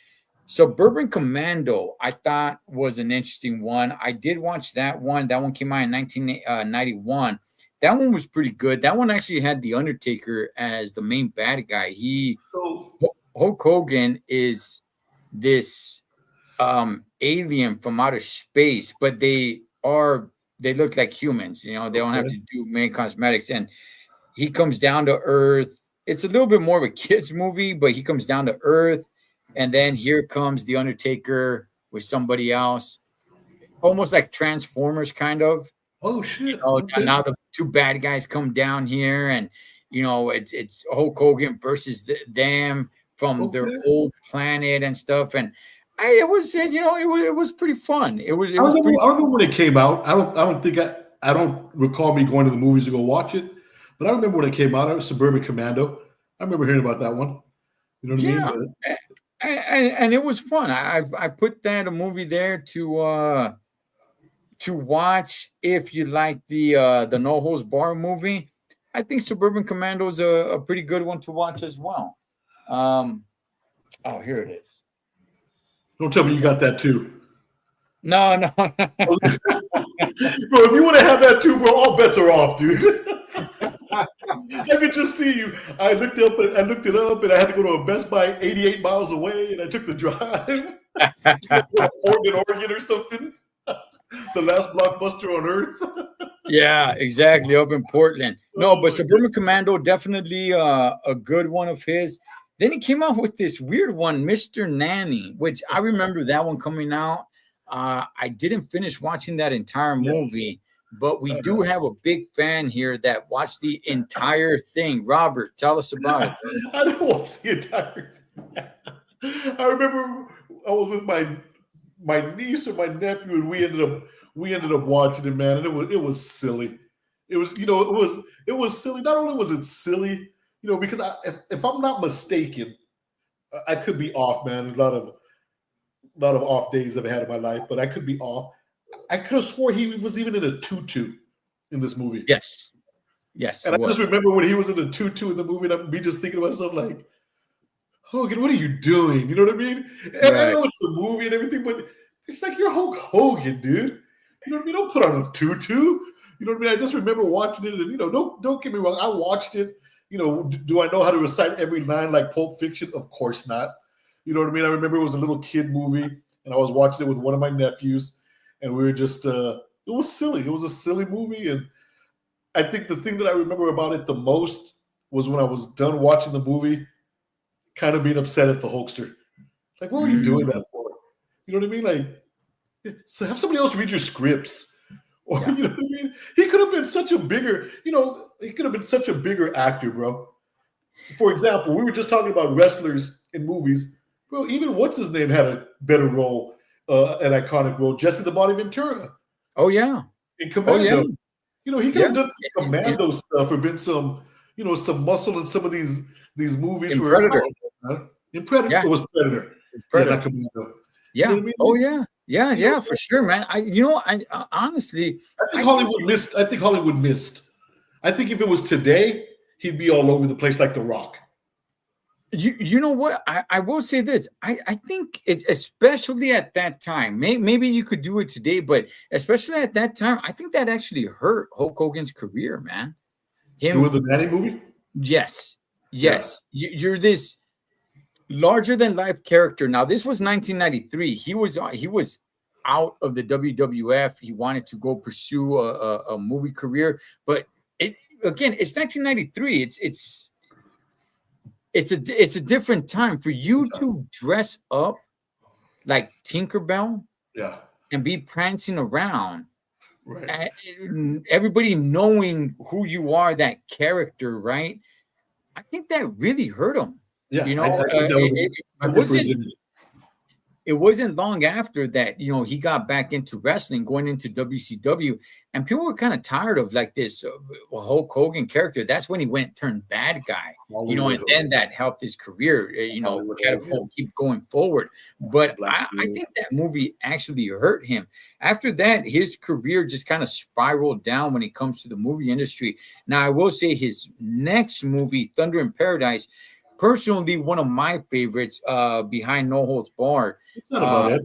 Speaker 2: Suburban Commando, I thought was an interesting one. I did watch that one. That one came out in 1991. That one was pretty good. That one actually had The Undertaker as the main bad guy.
Speaker 3: So
Speaker 2: Hulk Hogan is this alien from outer space, but they look like humans. They don't have
Speaker 3: okay.
Speaker 2: to do main cosmetics, and he comes down to Earth. It's a little bit more of a kids movie, but he comes down to Earth. And then here comes the Undertaker with somebody else, almost like Transformers, kind of.
Speaker 3: Oh shit.
Speaker 2: And
Speaker 3: Okay.
Speaker 2: now the two bad guys come down here, and it's Hulk Hogan versus them from their
Speaker 3: Okay.
Speaker 2: old planet and stuff. And it was pretty fun. It was pretty.
Speaker 3: I don't know when it came out. I don't recall me going to the movies to go watch it, but I remember when it came out. It was Suburban Commando. I remember hearing about that one. You know what I mean?
Speaker 2: Yeah, and it was fun. I put that a movie there to watch if you like the No Holds Bar movie. I think Suburban Commando is a pretty good one to watch as well. Oh, here it is.
Speaker 3: Don't tell me you got that too.
Speaker 2: No, no.
Speaker 3: Bro, if you want to have that too, bro, all bets are off, dude. I could just see you. I looked it up, and I had to go to a Best Buy 88 miles away, and I took the drive. Oregon or something. The last blockbuster on earth.
Speaker 2: Yeah, exactly. Up in Portland. No, but Suburban Commando, definitely a good one of his. Then he came out with this weird one, Mr. Nanny, which I remember that one coming out. I didn't finish watching that entire movie, but we do have a big fan here that watched the entire thing. Robert, tell us about it.
Speaker 3: I didn't watch the entire thing. I remember I was with my niece or my nephew, and we ended up watching it, man, and it was silly. It was it was silly. Not only was it silly, because if I'm not mistaken, I could be off, man. A lot of off days I've had in my life, but I could be off. I could have swore he was even in a tutu in this movie.
Speaker 2: Yes,
Speaker 3: and I just remember when he was in a tutu in the movie, and I'd be just thinking to myself like, Hogan, what are you doing? You know what I mean? And I know it's a movie and everything, but it's like you're Hulk Hogan, dude. You know what I mean? Don't put on a tutu. You know what I mean? I just remember watching it, and don't get me wrong. I watched it. Do I know how to recite every line like Pulp Fiction? Of course not. You know what I mean? I remember it was a little kid movie, and I was watching it with one of my nephews, and we were just, It was silly. It was a silly movie, and I think the thing that I remember about it the most was when I was done watching the movie, kind of being upset at the Hulkster. Like, what were you doing that for? You know what I mean? Like, so have somebody else read your scripts, or you know what I mean? He could have been such a bigger, he could have been such a bigger actor, bro. For example, we were just talking about wrestlers in movies, bro. Even what's his name had a better role, an iconic role. Jesse the Body Ventura.
Speaker 2: Oh yeah.
Speaker 3: In Commando. He could have done some Commando stuff or been some, some muscle in some of these movies.
Speaker 2: In Predator.
Speaker 3: In Predator.
Speaker 2: Yeah.
Speaker 3: It was Predator.
Speaker 2: Predator.
Speaker 3: Yeah, not Commando.
Speaker 2: Yeah.
Speaker 3: You know what I mean?
Speaker 2: Oh yeah. Yeah, for sure, man. I honestly,
Speaker 3: I think Hollywood missed. I think if it was today, he'd be all over the place like The Rock.
Speaker 2: You know what? I will say this. I think it's especially at that time. Maybe you could do it today, but especially at that time, I think that actually hurt Hulk Hogan's career, man.
Speaker 3: Doing the Manny movie?
Speaker 2: Yes. You're this larger than life character. Now, this was 1993. He was out of the WWF. He wanted to go pursue a movie career, but it's 1993. It's a different time for you to dress up like Tinkerbell, and be prancing around,
Speaker 3: right?
Speaker 2: Everybody knowing who you are, that character, right? I think that really hurt him.
Speaker 3: Yeah,
Speaker 2: it wasn't long after that, he got back into wrestling, going into WCW, and people were kind of tired of like this Hulk Hogan character. That's when he turned bad guy, and then that helped his career, keep going forward. But I think that movie actually hurt him. After that, his career just kind of spiraled down when it comes to the movie industry. Now, I will say his next movie, Thunder in Paradise, personally, one of my favorites, behind No Holds Barred.
Speaker 3: It's not about it.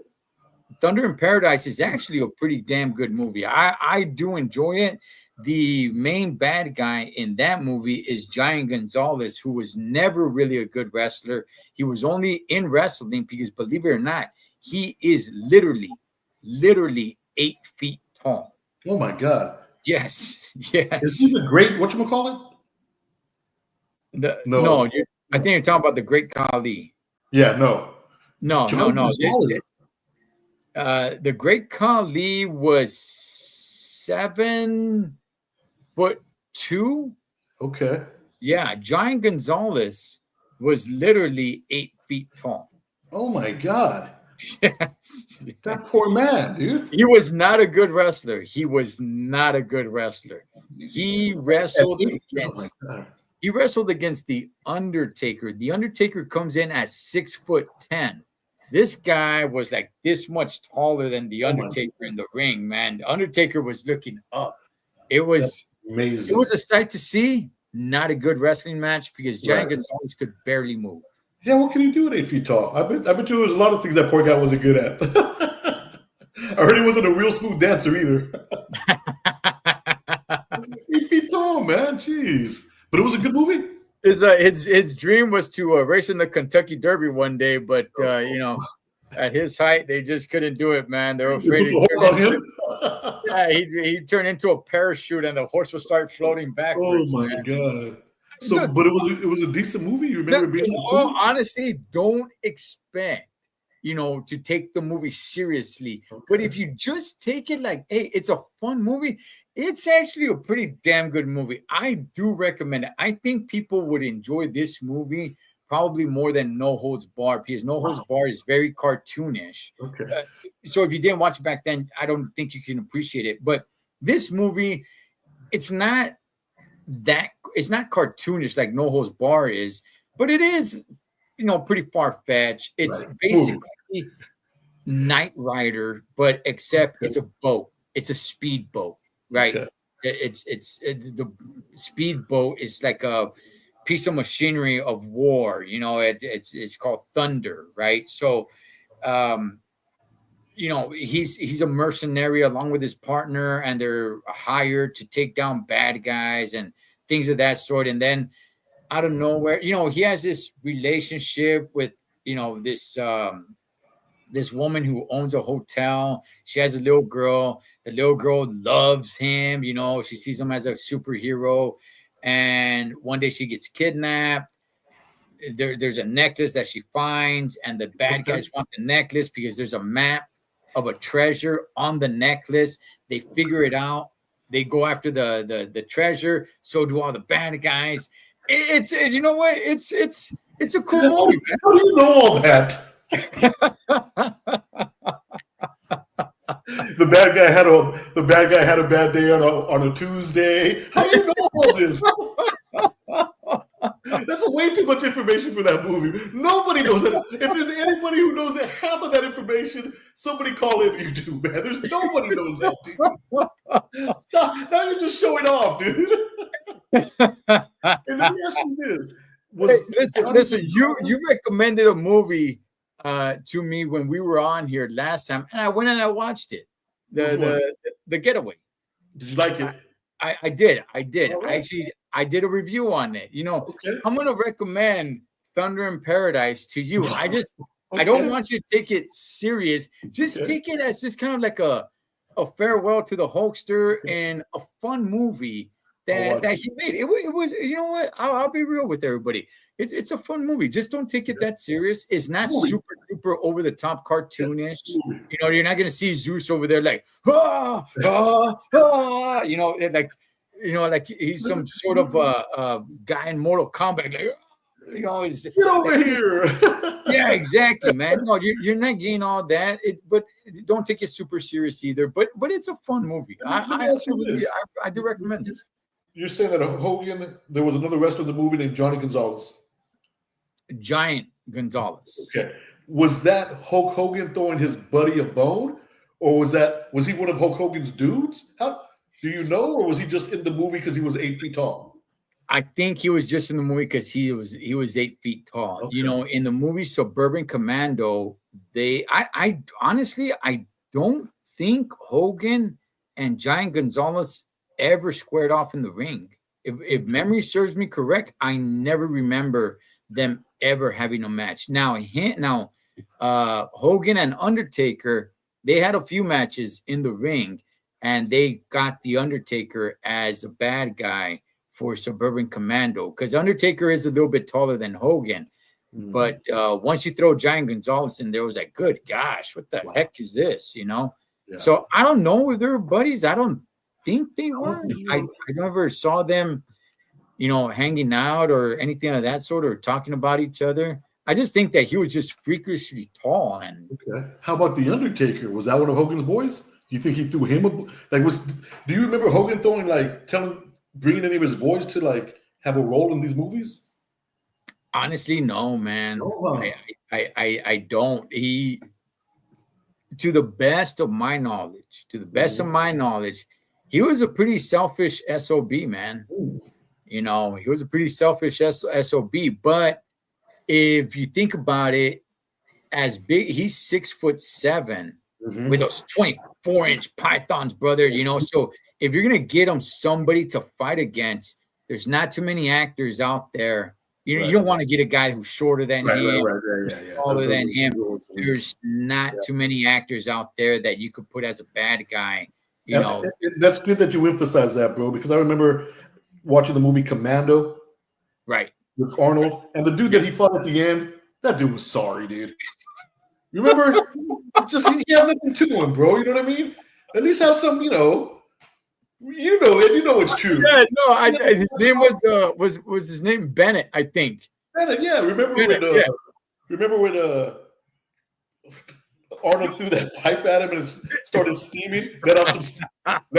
Speaker 2: Thunder in Paradise is actually a pretty damn good movie. I do enjoy it. The main bad guy in that movie is Giant Gonzalez, who was never really a good wrestler. He was only in wrestling because, believe it or not, he is literally 8 feet tall.
Speaker 3: Oh my God.
Speaker 2: Yes.
Speaker 3: Is he the great, whatchamacallit?
Speaker 2: No, I think you're talking about the Great Khali.
Speaker 3: Yeah, no.
Speaker 2: No. The Great Khali was 7'2".
Speaker 3: Okay.
Speaker 2: Yeah, Giant Gonzalez was literally 8 feet tall.
Speaker 3: Oh my God.
Speaker 2: Yes.
Speaker 3: That poor man, dude.
Speaker 2: He was not a good wrestler. He wrestled against. He wrestled against The Undertaker. The Undertaker comes in at 6'10". This guy was like this much taller than The Undertaker in the ring, man. The Undertaker was looking up. It was amazing. It was a sight to see. Not a good wrestling match because Giant Gonzalez could barely move.
Speaker 3: Yeah, what can he do at 8 feet tall? I bet you there was a lot of things that poor guy wasn't good at. I heard he wasn't a real smooth dancer either. 8 feet tall, man. Jeez. But it was a good movie.
Speaker 2: His dream was to race in the Kentucky Derby one day, but at his height, they just couldn't do it, man. They were afraid he'd turn into a parachute and the horse would start floating backwards.
Speaker 3: Oh my God. So, but it was a decent movie. You remember it being
Speaker 2: in all honesty, don't expect to take the movie seriously. Okay. But if you just take it like, hey, it's a fun movie, it's actually a pretty damn good movie. I do recommend it. I think people would enjoy this movie probably more than No Holds Barred, because No Holds Barred is very cartoonish.
Speaker 3: Okay.
Speaker 2: So if you didn't watch it back then, I don't think you can appreciate it. But this movie, it's not cartoonish like No Holds Barred is, but it is, pretty far-fetched. It's basically Knight Rider, but except it's a boat. It's a speedboat, right? Okay. The speedboat is like a piece of machinery of war. It's called Thunder, right? So, he's a mercenary along with his partner, and they're hired to take down bad guys and things of that sort. And then out of nowhere, he has this relationship with, this this woman who owns a hotel. She has a little girl. The little girl loves him. You know, she sees him as a superhero. And one day she gets kidnapped. There's a necklace that she finds, and the bad guys want the necklace because there's a map of a treasure on the necklace. They figure it out. They go after the treasure. So do all the bad guys. It's you know what? It's a cool movie.
Speaker 3: How do you know all that? The bad guy had a bad day on a Tuesday. How do you know all this? That's way too much information for that movie. Nobody knows that. If there's anybody who knows that half of that information, somebody call in YouTube, man. There's nobody knows that, dude. Stop. Now you're just showing off, dude. And let me ask you this.
Speaker 2: Listen, you recommended a movie to me when we were on here last time, and I went and I watched it. The Getaway.
Speaker 3: Did you like it?
Speaker 2: I did.
Speaker 3: Right.
Speaker 2: I did a review on it. You know, I'm gonna recommend Thunder in Paradise to you. I don't want you to take it serious. Just take it as just kind of like a farewell to the Hulkster and a fun movie that he made. It was, you know what? I'll be real with everybody. It's a fun movie. Just don't take it that serious. It's not super duper over the top cartoonish. You know, you're not gonna see Zeus over there like you know, like he's some sort of guy in Mortal Kombat. Like, you know, he's
Speaker 3: get over here.
Speaker 2: Yeah, exactly, man. No, you're not getting all that. But don't take it super serious either. But it's a fun movie. I do recommend it.
Speaker 3: You're saying that Hogan, there was another wrestler in the movie named Johnny Gonzalez.
Speaker 2: Giant Gonzalez.
Speaker 3: Okay. Was that Hulk Hogan throwing his buddy a bone? Or was he one of Hulk Hogan's dudes? How do you know? Or was he just in the movie because he was 8 feet tall?
Speaker 2: I think he was just in the movie because he was 8 feet tall. Okay. You know, in the movie Suburban Commando, I honestly don't think Hogan and Giant Gonzalez ever squared off in the ring. If memory serves me correct, I never remember them ever having a match. Now Hogan and Undertaker, they had a few matches in the ring, and they got the Undertaker as a bad guy for Suburban Commando because Undertaker is a little bit taller than Hogan. But once you throw Giant Gonzalez in there, was like, good gosh, what the heck is this? You know? Yeah. So I don't know if they're buddies. I don't think they were. I never saw them, you know, hanging out or anything of that sort or talking about each other. I just think that he was just freakishly tall. And
Speaker 3: how about the Undertaker? Was that one of Hogan's boys? Do you think he threw him do you remember Hogan throwing bringing any of his boys to like have a role in these movies?
Speaker 2: Honestly, no, man. I don't. He, to the best of my knowledge, he was a pretty selfish SOB, man. Ooh. You know, he was a pretty selfish SOB. But if you think about it, as big, he's 6'7" with those 24-inch pythons, brother. You know, so if you're gonna get him somebody to fight against, there's not too many actors out there. You know, you don't want to get a guy who's shorter than him, taller than him. There's not too many actors out there that you could put as a bad guy. You know,
Speaker 3: that's good that you emphasize that, bro, because I remember watching the movie Commando,
Speaker 2: right,
Speaker 3: with Arnold, and the dude that he fought at the end, that dude was sorry, dude. You remember? Just he had nothing to him, bro. You know what I mean? At least have some, you know it's true.
Speaker 2: Yeah, no, his name was his name Bennett, I think.
Speaker 3: Bennett, yeah. Remember when Arnold threw that pipe at him and it started steaming? Let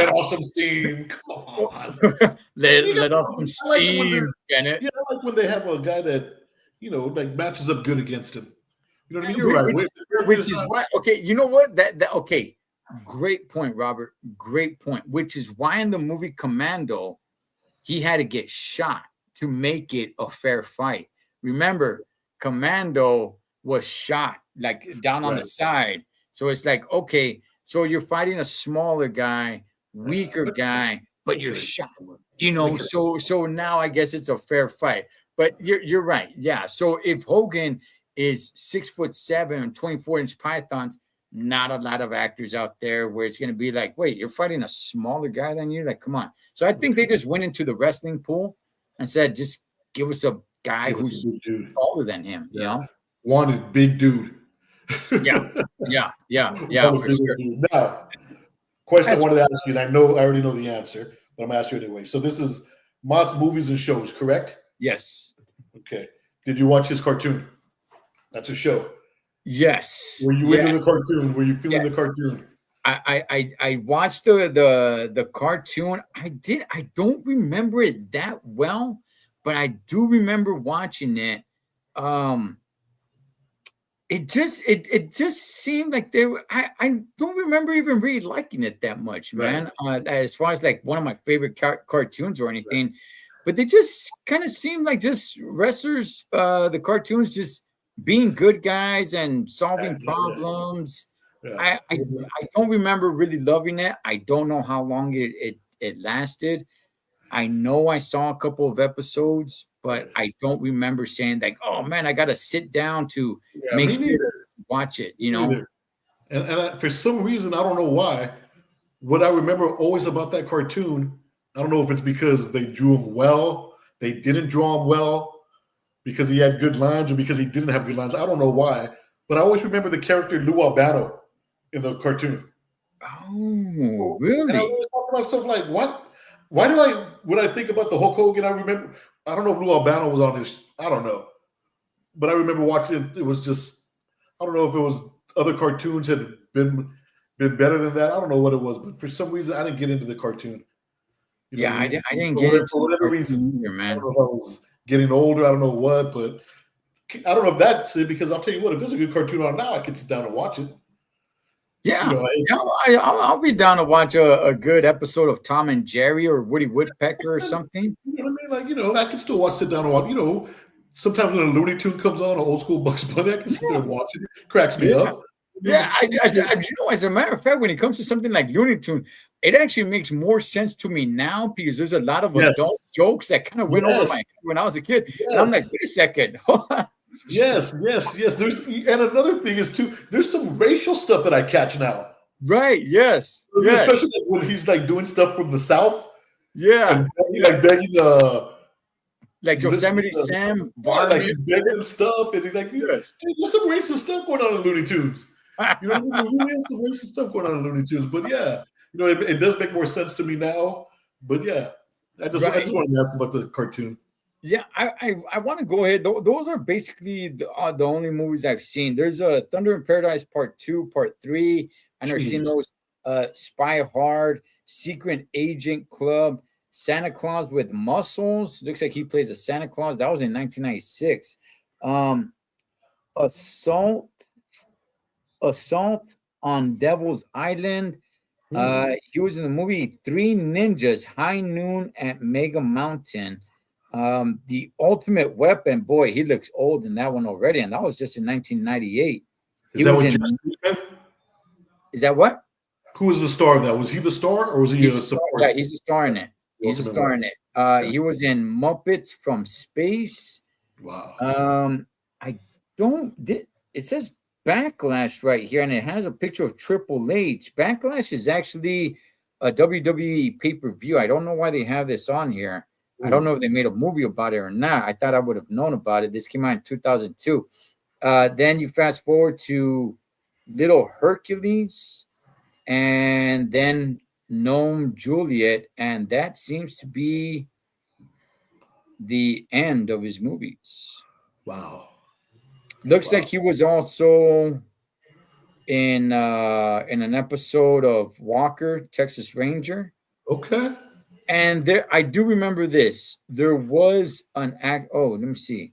Speaker 3: off some steam. Come on.
Speaker 2: let off some steam, Bennett.
Speaker 3: Yeah, I like when they have a guy that, you know, like matches up good against him. You know what I mean? You're right.
Speaker 2: Which is why, okay, you know what? Okay. Great point, Robert. Great point. Which is why in the movie Commando, he had to get shot to make it a fair fight. Remember, Commando was shot like down on the side. So it's like, okay, so you're fighting a smaller guy, weaker guy, but you're shot. You know, so now I guess it's a fair fight. But you're right. Yeah. So if Hogan is 6'7" and 24-inch pythons. Not a lot of actors out there where it's going to be like, wait, you're fighting a smaller guy than you? Like, come on. So I think they just went into the wrestling pool and said, just give us a guy who's taller than him, you know?
Speaker 3: Wanted big dude.
Speaker 2: Yeah. For sure.
Speaker 3: Now, question I wanted to ask you, and I already know the answer, but I'm going to ask you anyway. So this is M.A.S. movies and shows, correct?
Speaker 2: Yes.
Speaker 3: Okay. Did you watch his cartoon? That's a show.
Speaker 2: Yes.
Speaker 3: Were you into the cartoon? Were you feeling the cartoon?
Speaker 2: I watched the cartoon. I did. I don't remember it that well, but I do remember watching it. It just seemed like they were. I don't remember even really liking it that much, man. Right. As far as like one of my favorite cartoons or anything, right. But they just kind of seemed like just wrestlers. The cartoons just being good guys and solving problems. Yeah. I don't remember really loving it. I don't know how long it lasted. I know I saw a couple of episodes, but I don't remember saying like, "Oh man, I got to sit down to make sure to watch it." You know.
Speaker 3: And for some reason, I don't know why. What I remember always about that cartoon, I don't know if it's because they drew him well, they didn't draw him well, because he had good lines, or because he didn't have good lines. I don't know why, but I always remember the character Lou Albano in the cartoon.
Speaker 2: Oh, really?
Speaker 3: And I always thought to myself, like, what? Why do when I think about the Hulk Hogan, I remember, I don't know if Lou Albano was on his, I don't know. But I remember watching it, it was just, I don't know if it was other cartoons had been better than that. I don't know what it was, but for some reason, I didn't get into the cartoon.
Speaker 2: You know, I didn't get into
Speaker 3: for whatever reason, either, man. I don't know if I was getting older, I don't know what, but I don't know if that's it, because I'll tell you what, if there's a good cartoon on now, I can sit down and watch it.
Speaker 2: Yeah, I'll be down to watch a good episode of Tom and Jerry or Woody Woodpecker or something.
Speaker 3: You know what I mean? Like, I can still sit down and watch, sometimes when a Looney Tune comes on, an old school Bugs Bunny, I can sit there and watch it. It cracks me up.
Speaker 2: Yeah, as a matter of fact, when it comes to something like Looney Tune, it actually makes more sense to me now because there's a lot of adult jokes that kind of went over my head when I was a kid. Yes. And I'm like, wait a second.
Speaker 3: Yes. And another thing is too, there's some racial stuff that I catch now.
Speaker 2: Right. Yes.
Speaker 3: Especially when he's like doing stuff from the South.
Speaker 2: Yeah.
Speaker 3: And begging
Speaker 2: like Yosemite Sam,
Speaker 3: like he's begging stuff, and he's like, there's some racist stuff going on in Looney Tunes. You know, there's some racist stuff going on in Looney Tunes. But yeah, it does make more sense to me now. But yeah, I just wanted to ask about the cartoon.
Speaker 2: Yeah, I want to go ahead. Those are basically the only movies I've seen. There's a Thunder in Paradise Part 2, Part 3. I've never seen those. Spy Hard, Secret Agent Club, Santa Claus with Muscles. Looks like he plays a Santa Claus. That was in 1996. Assault on Devil's Island. He was in the movie Three Ninjas, High Noon at Mega Mountain. The Ultimate Weapon, boy, he looks old in that one already, and that was just in 1998. Is that what?
Speaker 3: Who was the star of that? Was he the star, or was he a support?
Speaker 2: Yeah, he's a star in it. He was in Muppets from Space.
Speaker 3: Wow.
Speaker 2: It says Backlash right here, and it has a picture of Triple H. Backlash is actually a WWE pay-per-view. I don't know why they have this on here. I don't know if they made a movie about it or not. I thought I would have known about it. This came out in 2002. Then you fast forward to Little Hercules and then Gnome Juliet, and that seems to be the end of his movies.
Speaker 3: Wow.
Speaker 2: Looks like he was also in an episode of Walker, Texas Ranger.
Speaker 3: Okay.
Speaker 2: And I do remember this. There was an act. Oh, let me see.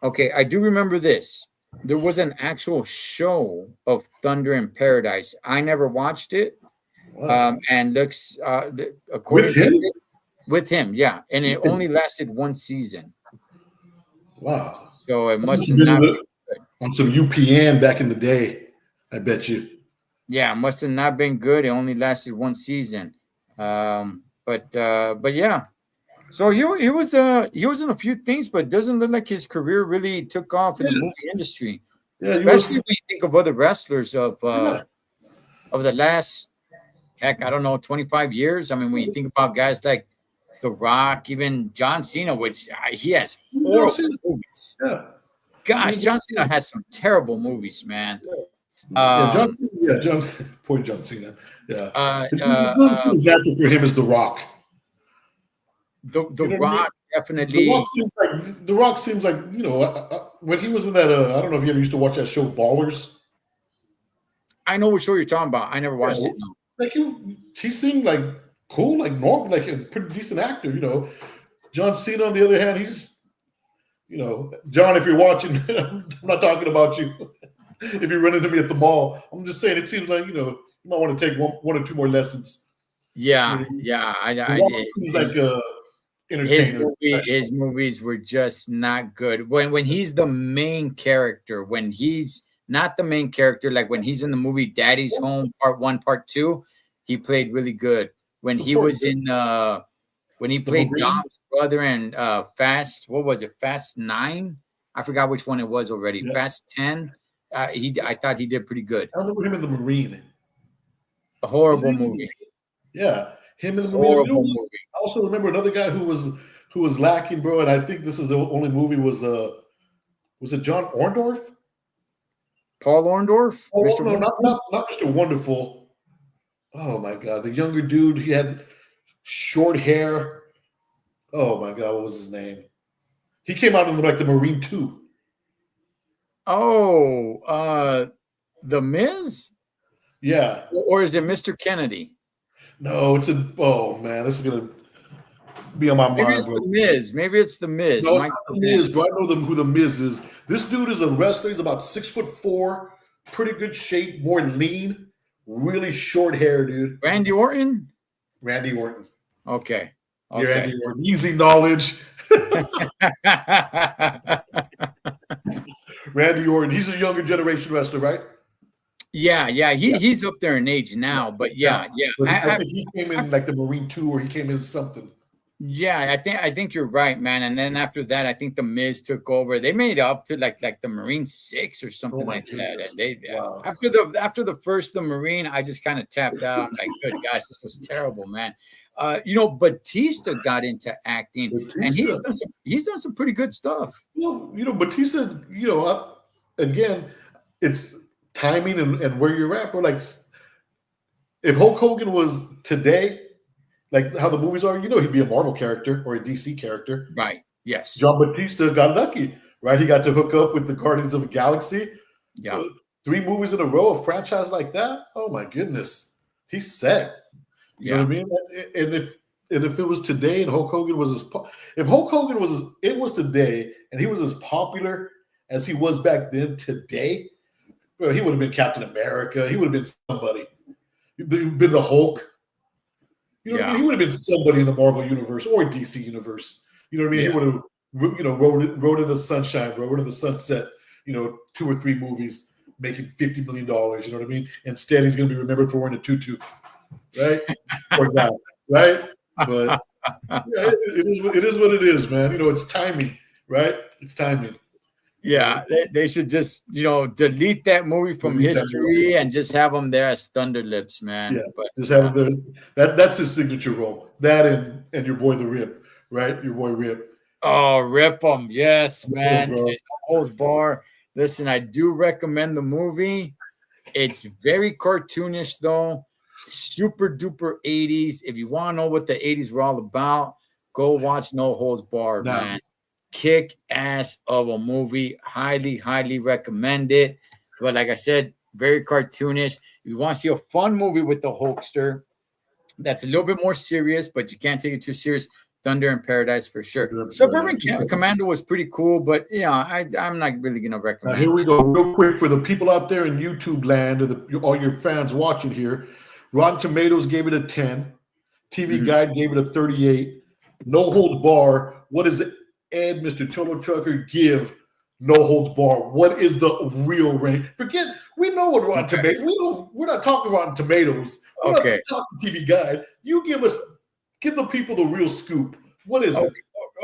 Speaker 2: Okay, I do remember this. There was an actual show of Thunder in Paradise. I never watched it. Wow. And looks according with him, yeah. And it only lasted one season.
Speaker 3: Wow.
Speaker 2: So it must have not been good.
Speaker 3: On some UPN back in the day, I bet you.
Speaker 2: Yeah, it must have not been good. It only lasted one season. But yeah. So he was in a few things, but it doesn't look like his career really took off in the
Speaker 3: Yeah,
Speaker 2: movie industry.
Speaker 3: yeah, he was.
Speaker 2: Especially when you think of other wrestlers
Speaker 3: Yeah,
Speaker 2: of the last, heck, I don't know, 25 years. I mean, when you think about guys like The Rock, even John Cena, which he has
Speaker 3: John
Speaker 2: horrible
Speaker 3: Cena.
Speaker 2: movies.
Speaker 3: Yeah,
Speaker 2: Gosh,
Speaker 3: even John
Speaker 2: John Cena
Speaker 3: Cena.
Speaker 2: has some terrible movies, man.
Speaker 3: Yeah, John
Speaker 2: Um,
Speaker 3: Cena. Yeah, John. Poor John Cena. Yeah,
Speaker 2: uh,
Speaker 3: it
Speaker 2: uh,
Speaker 3: doesn't
Speaker 2: uh,
Speaker 3: seem natural for him as The Rock.
Speaker 2: the
Speaker 3: You know what I mean?
Speaker 2: Rock definitely.
Speaker 3: The Rock seems like when he was in that. I don't know if you ever used to watch that show Ballers.
Speaker 2: I know what show you're talking about. I never
Speaker 3: Yeah,
Speaker 2: watched it. No.
Speaker 3: like he seemed like cool, like normal, like a pretty decent actor. John Cena on the other hand, he's John. If you're watching, I'm not talking about you. If you run into me at the mall, I'm just saying it seems like you might want to take one or two more lessons. You know
Speaker 2: Yeah,
Speaker 3: what I mean?
Speaker 2: yeah.
Speaker 3: The Rock seems like a entertainer.
Speaker 2: His movies were just not good. When he's the main character, when he's not the main character, like when he's in the movie Daddy's Home Part 1, Part 2, he played really good. When he
Speaker 3: Before
Speaker 2: was in when he
Speaker 3: the
Speaker 2: played
Speaker 3: Marine.
Speaker 2: Dom's brother in Fast, what was it? Fast 9? I forgot which one it was already.
Speaker 3: Yeah.
Speaker 2: Fast 10. I thought he did pretty good.
Speaker 3: I remember him in the Marine.
Speaker 2: A horrible
Speaker 3: Wasn't he in the
Speaker 2: movie.
Speaker 3: Yeah, him in the Marine.
Speaker 2: Horrible movie.
Speaker 3: I also remember another guy who was lacking, bro. And I think this is the only movie was it John Orndorff?
Speaker 2: Paul Orndorff,
Speaker 3: Oh
Speaker 2: Mr.
Speaker 3: no,
Speaker 2: Wonderful?
Speaker 3: not Mr. Wonderful. Oh my God, the younger dude. He had short hair. Oh my God, what was his name? He came out in like the Marine 2.
Speaker 2: Oh, The Miz?
Speaker 3: Yeah.
Speaker 2: Or is it Mr. Kennedy?
Speaker 3: No, oh man, this is gonna be on my
Speaker 2: Maybe
Speaker 3: mind,
Speaker 2: it's
Speaker 3: bro.
Speaker 2: The Miz. Maybe it's The Miz.
Speaker 3: No, it's
Speaker 2: Mike
Speaker 3: not the Miz, bro. I know who the Miz is. This dude is a wrestler. He's about 6'4", pretty good shape, more lean, really short hair, dude.
Speaker 2: Randy Orton?
Speaker 3: Randy Orton.
Speaker 2: Okay.
Speaker 3: Yeah, Randy Orton. Easy knowledge. Randy Orton. He's a younger generation wrestler, right?
Speaker 2: Yeah. He's up there in age now, but yeah.
Speaker 3: But I think he came in like the Marine 2 or he came in something.
Speaker 2: Yeah, I think you're right, man. And then after that, I think the Miz took over. They made up to like the Marine 6 or something like
Speaker 3: goodness.
Speaker 2: that. And
Speaker 3: Wow.
Speaker 2: after the first the Marine, I just kind of tapped out. I'm like, good gosh, this was terrible, man. Batista got into acting, and he's done some pretty good stuff.
Speaker 3: Batista. Again, it's timing and where you're at, bro. Like, if Hulk Hogan was today, like how the movies are, he'd be a Marvel character or a DC character.
Speaker 2: Right. Yes.
Speaker 3: John Batista got lucky, right? He got to hook up with the Guardians of the Galaxy.
Speaker 2: Yeah.
Speaker 3: 3 movies in a row, a franchise like that. Oh my goodness, he's set. You know what I mean? And if it was today and Hulk Hogan was if Hulk Hogan was today and he was as popular as he was back then today, well, he would have been Captain America. He would have been somebody. He'd been the Hulk. You know what I mean? He would have been somebody in the Marvel universe or DC universe. You know what I mean?
Speaker 2: Yeah.
Speaker 3: He would have, rode in the sunshine, rode in the sunset. 2 or 3 movies, making $50 million. You know what I mean? Instead, he's going to be remembered for wearing a tutu, right? Or not, right? But yeah, it is what it is, man. It's timing, right? It's timing.
Speaker 2: Yeah, they should just delete that movie from history and just have him there as Thunder Lips, man.
Speaker 3: Yeah,
Speaker 2: but
Speaker 3: just have him there. That's his signature role. That and your boy the Rip, right? Your boy Rip.
Speaker 2: Oh, Rip him, yes, man. Holds Bar. Listen, I do recommend the movie. It's very cartoonish though, super duper 80s. If you want to know what the 80s were all about, go watch No Holds Barred, man. Kick ass of a movie. Highly recommend it. But like I said, very cartoonish. If you want to see a fun movie with the Hulkster that's a little bit more serious, but you can't take it too serious, Thunder in Paradise for sure. Suburban Commando was pretty cool, but I'm not really going to recommend it.
Speaker 3: Here we go. Real quick for the people out there in YouTube land and all your fans watching here. Rotten Tomatoes gave it a 10. TV Guide gave it a 38. No Holds Bar. What is it? Ed, Mr. Cholo Trucker, give No Holds Bar. What is the real range? We know what Rotten Tomatoes. We're not talking Rotten Tomatoes. We're not talking TV Guide. You give the people the real scoop What is it?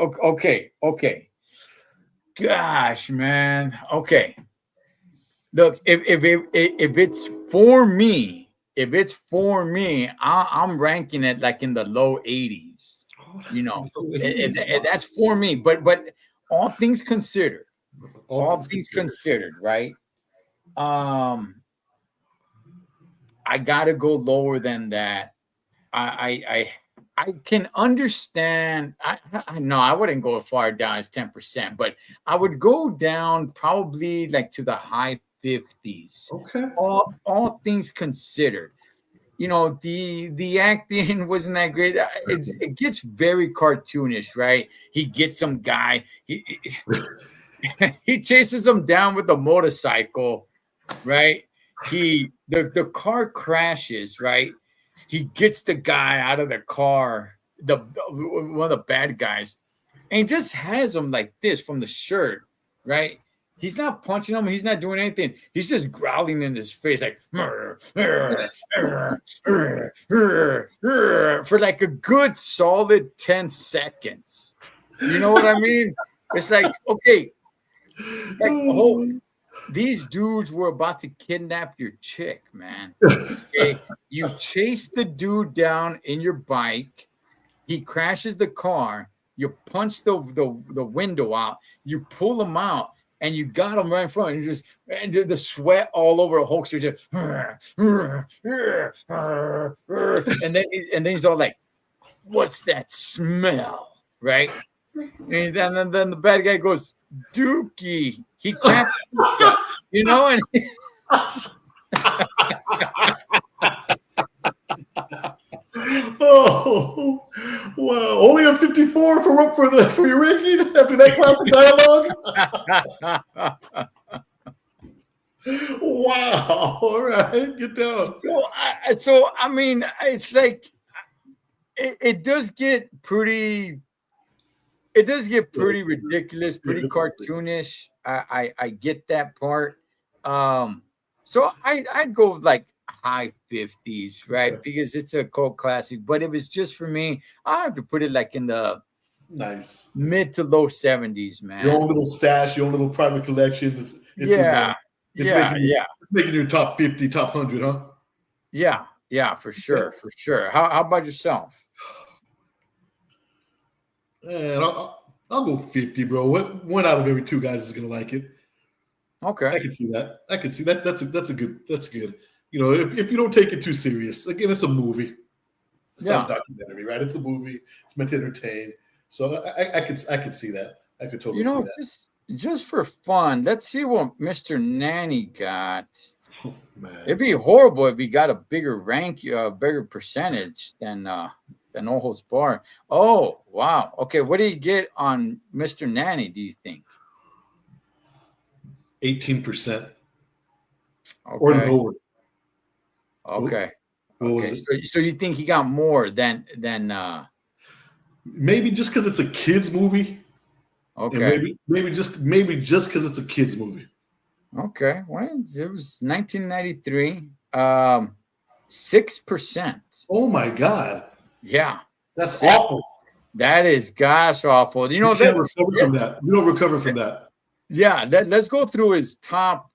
Speaker 2: Okay. Gosh, man. Okay. Look, if it's for me, I'm ranking it like in the low 80s. You know, if that's for me. But all things considered,
Speaker 3: All things considered.
Speaker 2: right? Um, I gotta go lower than that. I can understand. No, I wouldn't go as far down as 10%, but I would go down probably like to the high 50s.
Speaker 3: Okay.
Speaker 2: All things considered, you know, the acting wasn't that great. It gets very cartoonish, right? He gets some guy. He chases him down with a motorcycle, right? The car crashes, right? He gets the guy out of the car, the one of the bad guys, and he just has him like this from the shirt, right? He's not punching him. He's not doing anything. He's just growling in his face like for like a good solid 10 seconds. You know what I mean? It's like, okay, like these dudes were about to kidnap your chick, man. Okay, you chase the dude down in your bike. He crashes the car. You punch the window out. You pull him out, and you got him right in front. And the sweat all over Hulkster. Just and then he's all like, "What's that smell?" Right? And then the bad guy goes, "Dookie." He crapped himself, you know, and
Speaker 3: Oh, wow! Only a 54 for your ranking after that classic dialogue. Wow! All right, get down.
Speaker 2: so I mean, it's like it does get pretty. It does get pretty ridiculous, pretty cartoonish. I get that part. So I'd go like high 50s, right? Because it's a cult classic. But if it's just for me, I have to put it like in the
Speaker 3: Nice.
Speaker 2: mid to low 70s, man.
Speaker 3: Your own little stash, your own little private collection. It's making your top 50, top 100, huh?
Speaker 2: Yeah, for sure. How about yourself?
Speaker 3: Man, I'll go 50, bro. One out of every two guys is gonna like it.
Speaker 2: Okay.
Speaker 3: I can see that. That's good. You know, if you don't take it too serious, again, it's a movie. It's not a documentary, right? It's a movie. It's meant to entertain. So I could see that. I could totally see that.
Speaker 2: Just for fun, let's see what Mr. Nanny got.
Speaker 3: Oh, man.
Speaker 2: It'd be horrible if he got a bigger rank, bigger percentage than Ojo's Bar. Oh, wow. Okay, what did he get on Mr. Nanny, do you think?
Speaker 3: 18%.
Speaker 2: Okay.
Speaker 3: Or lower.
Speaker 2: Okay. So you think he got more than
Speaker 3: maybe just because it's a kids movie.
Speaker 2: Okay.
Speaker 3: Maybe just because it's a kids movie.
Speaker 2: Okay. Well, it was 1993. 6%.
Speaker 3: Oh my God.
Speaker 2: Yeah.
Speaker 3: That's awful.
Speaker 2: That is gosh awful. You know,
Speaker 3: you can't recover from that. You don't recover from that.
Speaker 2: Yeah, let's go through his top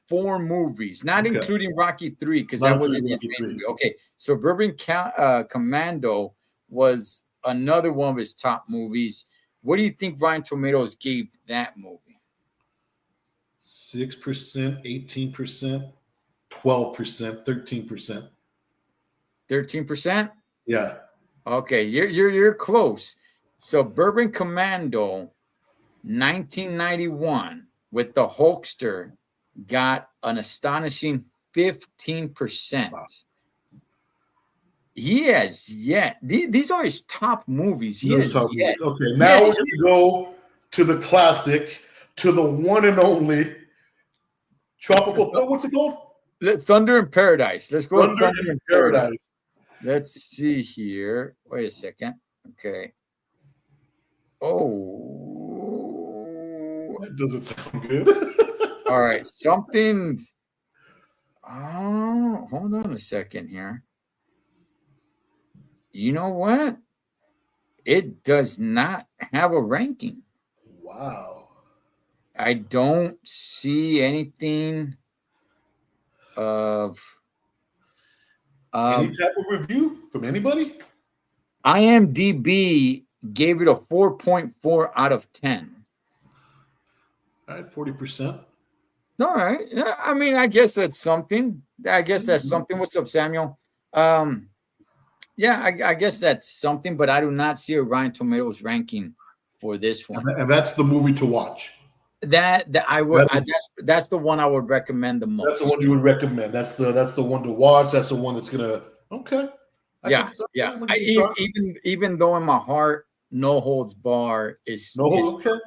Speaker 2: 4 movies, not including Rocky 3, because that wasn't his main movie. Okay, Suburban Commando was another one of his top movies. What do you think Rotten Tomatoes gave that movie?
Speaker 3: 6%, 18%, 12%, 13%.
Speaker 2: 13%?
Speaker 3: Yeah.
Speaker 2: Okay, you're close. Suburban Commando, 1991, with the Hulkster, got an astonishing 15%. Wow. He has yet. These are his top movies. He has yet.
Speaker 3: Okay, now we're going to go to the classic, to the one and only Tropical. What's it called?
Speaker 2: Thunder in Paradise. Let's go.
Speaker 3: Thunder in Paradise.
Speaker 2: Let's see here. Wait a second. Okay. Oh,
Speaker 3: that doesn't sound good.
Speaker 2: All right, something. Oh, hold on a second here. You know what? It does not have a ranking.
Speaker 3: Wow.
Speaker 2: I don't see anything of
Speaker 3: Any type of review from anybody?
Speaker 2: IMDb gave it a 4.4 out of 10.
Speaker 3: All right, 40%.
Speaker 2: All right. Yeah, I mean, I guess that's something. I guess that's something. What's up, Samuel? Yeah, I guess that's something, but I do not see a Rotten Tomatoes ranking for this one.
Speaker 3: And that's the movie to watch.
Speaker 2: That I would. That's the one I would recommend the most.
Speaker 3: That's the one you would recommend. That's the one to watch. That's the one that's gonna. Okay.
Speaker 2: Yeah. Even though in my heart, No Holds Bar is
Speaker 3: No Holds. Okay.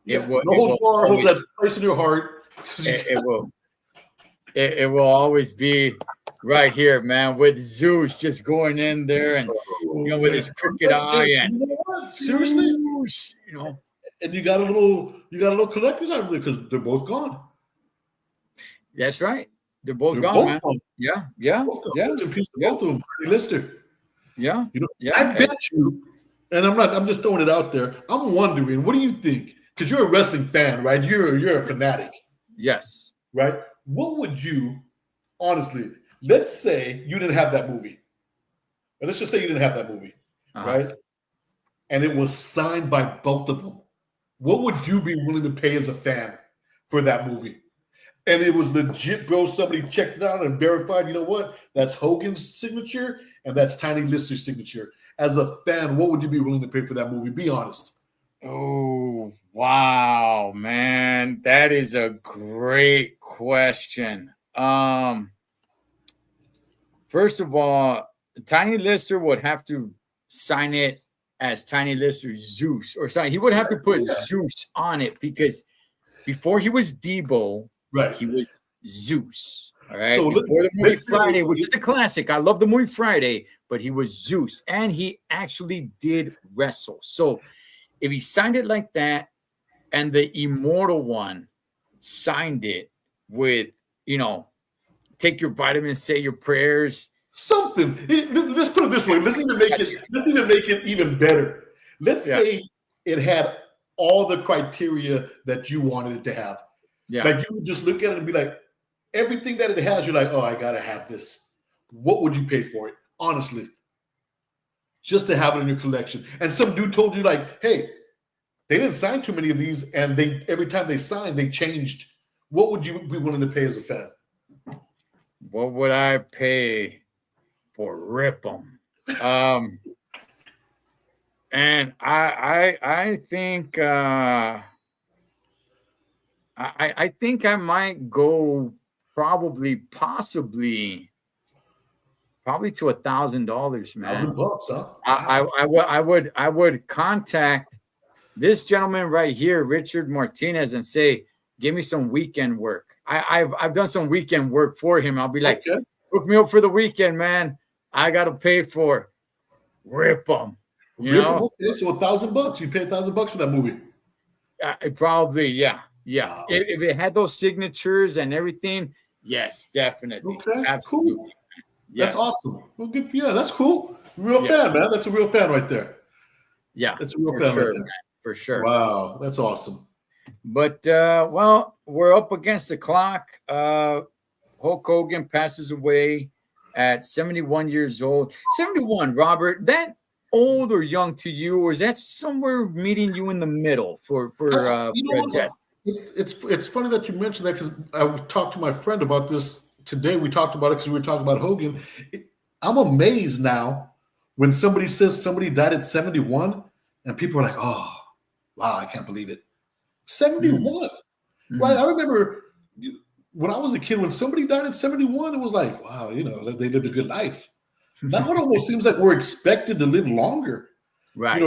Speaker 2: It
Speaker 3: will. No Holds Bar holds that place in your heart.
Speaker 2: It will. It will always be right here, man, with Zeus just going in there and with his crooked eye and
Speaker 3: seriously,
Speaker 2: and
Speaker 3: you got a little collector's item because they're both gone.
Speaker 2: That's right. They're both gone, man. Gone. Yeah.
Speaker 3: Both of them. Lister.
Speaker 2: Yeah.
Speaker 3: I bet you, and I'm just throwing it out there. I'm wondering, what do you think? Because you're a wrestling fan, right? You're a fanatic.
Speaker 2: Yes.
Speaker 3: Right. What would you, honestly, let's say you didn't have that movie. And let's just say you didn't have that movie, right? And it was signed by both of them. What would you be willing to pay as a fan for that movie? And it was legit, bro. Somebody checked it out and verified, you know what? That's Hogan's signature and that's Tiny Lister's signature. As a fan, what would you be willing to pay for that movie? Be honest.
Speaker 2: Oh, wow, man. That is a great question. First of all, Tiny Lister would have to sign it as Tiny Lister Zeus or something. He would have to put Zeus on it because before he was Debo, he was Zeus. All right. So before the movie Friday, which is a classic. I love the movie Friday, but he was Zeus and he actually did wrestle. So if he signed it like that and the Immortal One signed it with, take your vitamins, say your prayers.
Speaker 3: Something. Let's put it this way. Let's even make it even better. Let's say it had all the criteria that you wanted it to have. Yeah. Like you would just look at it and be like, everything that it has, you're like, oh, I gotta have this. What would you pay for it? Honestly. Just to have it in your collection. And some dude told you, like, hey, they didn't sign too many of these, and every time they signed, they changed. What would you be willing to pay as a fan?
Speaker 2: What would I pay for Rip 'em? And I think I think I might go possibly to $1,000, man.
Speaker 3: $1,000, huh?
Speaker 2: I would contact this gentleman right here, Richard Martinez, and say, give me some weekend work. I've done some weekend work for him. I'll be like, hook me up for the weekend, man. I gotta pay for Rip 'em.
Speaker 3: Okay, so $1,000. You pay $1,000 for that movie.
Speaker 2: Probably, yeah. Wow. If it had those signatures and everything, yes, definitely.
Speaker 3: Okay, absolutely. Cool. Yes. That's awesome. Well, good. Yeah, that's cool. Real fan, man. That's a real fan right there.
Speaker 2: Yeah,
Speaker 3: that's a real fan right there.
Speaker 2: Man, for sure.
Speaker 3: Wow, that's awesome.
Speaker 2: But well, we're up against the clock. Hulk Hogan passes away at 71 years old. 71, Robert. That old or young to you, or is that somewhere meeting you in the middle for death?
Speaker 3: It's funny that you mentioned that because I talked to my friend about this today. We talked about it because we were talking about Hogan. I'm amazed now when somebody says somebody died at 71 and people are like, oh, wow, I can't believe it. 71. Mm-hmm. Right? I remember when I was a kid, when somebody died at 71, it was like, wow, they lived a good life. Now it almost seems like we're expected to live longer.
Speaker 2: Right.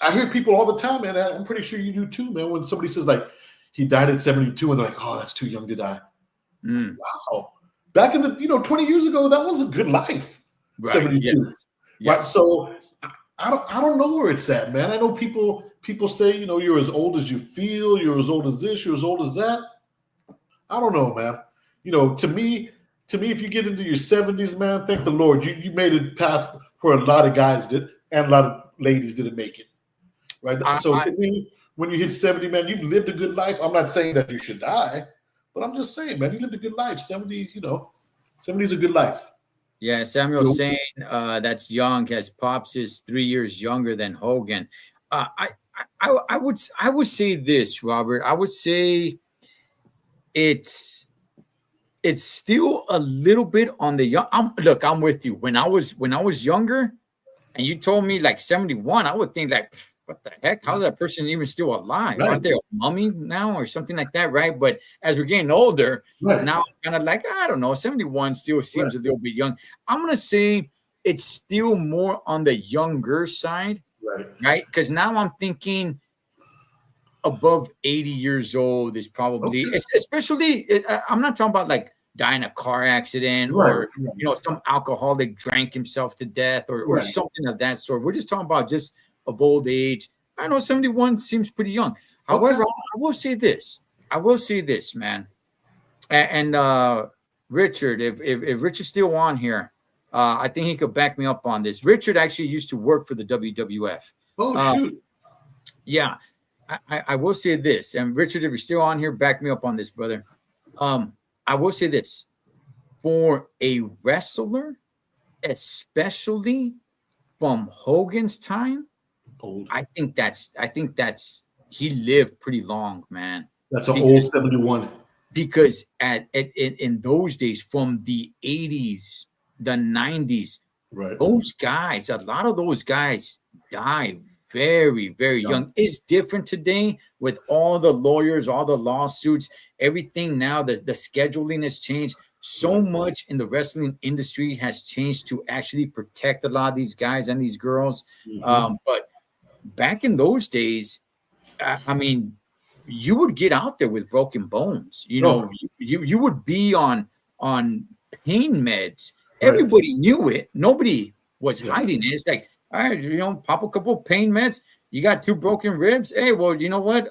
Speaker 3: I hear people all the time, man. I'm pretty sure you do too, man. When somebody says like he died at 72, and they're like, "Oh, that's too young to die." Wow. Back in the 20 years ago, that was a good life. Right. 72. Yes. Right. So I don't know where it's at, man. I know people say you're as old as you feel. You're as old as this. You're as old as that. I don't know, man. To me, if you get into your 70s, man, thank the Lord, you made it past where a lot of guys did. And a lot of ladies didn't make it. Right.
Speaker 2: I,
Speaker 3: So
Speaker 2: I,
Speaker 3: to me, when you hit 70, man, you've lived a good life. I'm not saying that you should die, but I'm just saying, man, you lived a good life. 70, 70 is a good life.
Speaker 2: yeah, Samuel's saying that's young, as Pops is 3 years younger than Hogan. I would say this, Robert. I would say it's still a little bit on the young. Look, I'm with you. When I was younger, and you told me like 71, I would think like, what the heck? How is that person even still alive?
Speaker 3: Right.
Speaker 2: Aren't they a mummy now or something like that, right? But as we're getting older, now I'm kind of like, I don't know, 71 still seems a little bit young. I'm gonna say it's still more on the younger side, right? Because now I'm thinking above 80 years old is probably, especially, I'm not talking about like dying in a car accident or some alcoholic drank himself to death or something of that sort. We're just talking about just of old age. I know 71 seems pretty young. However, I will say this, man. And Richard, if Richard's still on here, I think he could back me up on this. Richard actually used to work for the WWF.
Speaker 3: Shoot.
Speaker 2: Yeah. I will say this, and Richard, if you're still on here, back me up on this, brother. I will say this: for a wrestler, especially from Hogan's time, I think that's he lived pretty long, man.
Speaker 3: That's an old 71.
Speaker 2: Because in those days, from the 80s, the 90s, those guys, a lot of those guys died very, very young. It's different today with all the lawyers, all the lawsuits, everything now. The scheduling has changed so much in the wrestling industry has changed to actually protect a lot of these guys and these girls. But back in those days, I mean, you would get out there with broken bones. You would be on pain meds. Everybody knew it. Nobody was hiding it. It's like, all right, pop a couple pain meds. You got 2 broken ribs. Hey, well, you know what?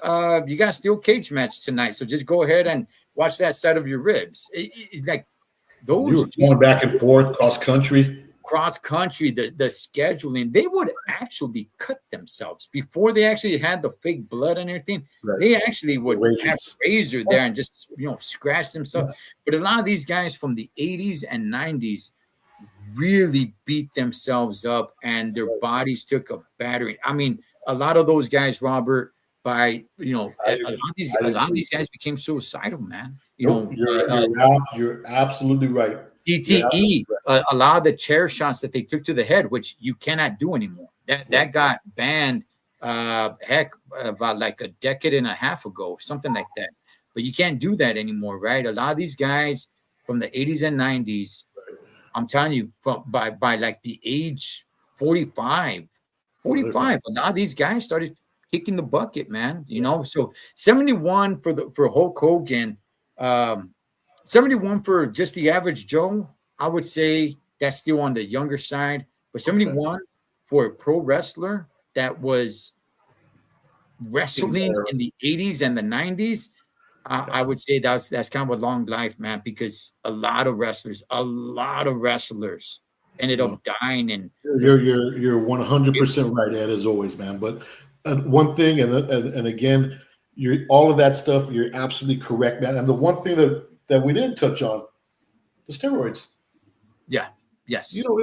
Speaker 2: You got a steel cage match tonight. So just go ahead and watch that side of your ribs. Like those.
Speaker 3: You were going back and forth cross country,
Speaker 2: the scheduling, they would actually cut themselves before they actually had the fake blood and everything. They actually would have a razor there and just, scratch themselves. But a lot of these guys from the 80s and 90s really beat themselves up and their bodies took a battering. I mean, a lot of those guys, Robert, a lot of these guys became suicidal, man.
Speaker 3: You're absolutely right.
Speaker 2: CTE, a lot of the chair shots that they took to the head, which you cannot do anymore. That got banned, about like a decade and a half ago, something like that. But you can't do that anymore, right? A lot of these guys from the 80s and 90s, I'm telling you, by like the age 45, a lot of these guys started kicking the bucket, man. So 71 for Hulk Hogan, 71 for just the average Joe, I would say that's still on the younger side. But 71 for a pro wrestler that was wrestling in the 80s and the 90s, I would say that's kind of a long life, man, because a lot of wrestlers ended up dying. And
Speaker 3: you're 100% right, Ed, as always, man. But one thing, and again, all of that stuff, you're absolutely correct, man. And the one thing that we didn't touch on, the steroids.
Speaker 2: Yeah. Yes.
Speaker 3: I'm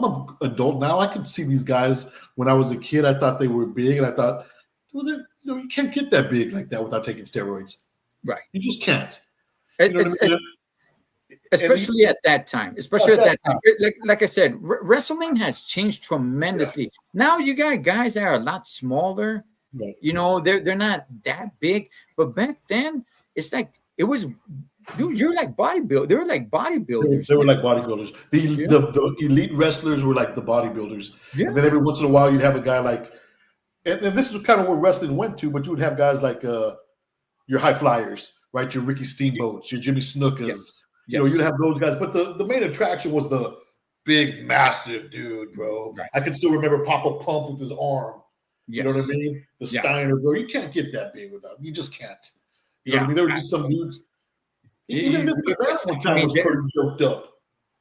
Speaker 3: an adult now. I can see these guys. When I was a kid, I thought they were big, and I thought, well, you can't get that big like that without taking steroids.
Speaker 2: Right.
Speaker 3: You just can't.
Speaker 2: Especially at that time. Like I said, wrestling has changed tremendously. Yeah. Now you got guys that are a lot smaller. Right. They're not that big. But back then, it's like it was. You're like bodybuilders. They were like bodybuilders.
Speaker 3: They were like bodybuilders. The elite wrestlers were like the bodybuilders. Yeah. And then every once in a while, you'd have a guy like, and this is kind of where wrestling went to, but you would have guys like your high flyers, right? Your Ricky Steamboats, your Jimmy Snukas. Yes. You'd have those guys. But the main attraction was the big, massive dude, bro. Right. I can still remember Papa Pump with his arm. Yes. You know what I mean? The Steiner, bro. You can't get that big without. You just can't. You know what I mean? There were just some dudes. Even Mr. Bass one time was pretty joked up.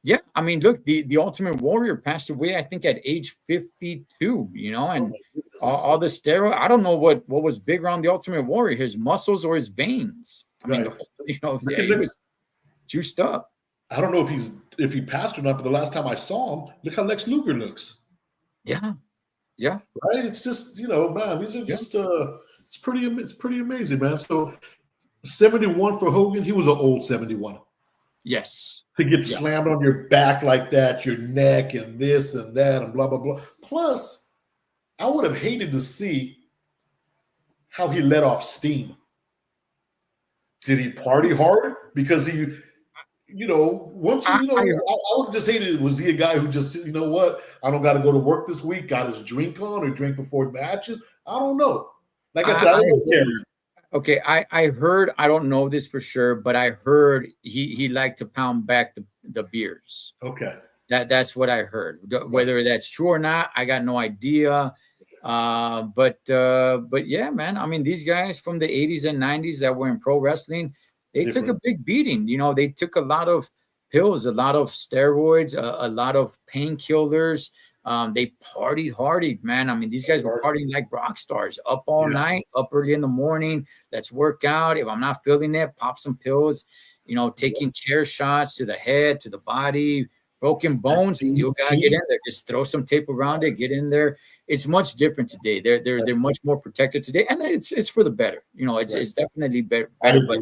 Speaker 2: Yeah, I mean, look, the Ultimate Warrior passed away, I think, at age 52.
Speaker 3: Oh
Speaker 2: And
Speaker 3: my goodness.
Speaker 2: all the steroid. I don't know what was bigger on the Ultimate Warrior, his muscles or his veins. I mean,
Speaker 3: Right.
Speaker 2: yeah, he was juiced up.
Speaker 3: I don't know if he passed or not, but the last time I saw him, look how Lex Luger looks.
Speaker 2: Yeah, yeah,
Speaker 3: Right? It's just, man, these are just it's pretty amazing, man. So 71 for Hogan, he was an old 71.
Speaker 2: yes,
Speaker 3: To get
Speaker 2: yeah.
Speaker 3: slammed on your back like that, your neck and this and that and blah blah blah. Plus, I would have hated to see how he let off steam. Did he party hard? Because he, once I would have just hated, was he a guy who just, you know what, I don't got to go to work this week, got his drink on or drink before matches? I don't know. Like I said, I don't know.
Speaker 2: Okay, I heard, I don't know this for sure, but I heard he liked to pound back the beers.
Speaker 3: Okay.
Speaker 2: That's what I heard. Whether that's true or not, I got no idea. But yeah, man. I mean, these guys from the 80s and 90s that were in pro wrestling, they took a big beating. They took a lot of pills, a lot of steroids, a lot of painkillers. They partied hardy, man. I mean, these guys were partying like rock stars, up all night, up early in the morning. Let's work out. If I'm not feeling it, pop some pills. Taking chair shots to the head, to the body, broken bones. Still gotta get in there. Just throw some tape around it. Get in there. It's much different today. They're much more protected today, and it's for the better. It's definitely better. But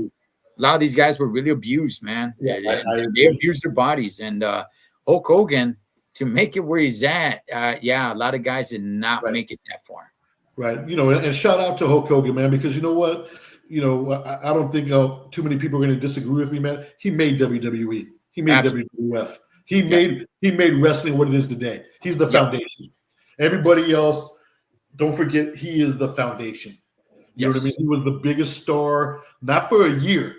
Speaker 2: a lot of these guys were really abused, man.
Speaker 3: Yeah,
Speaker 2: they abused their bodies, and Hulk Hogan, to make it where he's at, a lot of guys did not make it that far.
Speaker 3: Right. And shout out to Hulk Hogan, man, because you know what? I don't think too many people are going to disagree with me, man. He made WWE. He made WWF. He made wrestling what it is today. He's the foundation. Everybody else, don't forget, he is the foundation. You know what I mean? He was the biggest star, not for a year.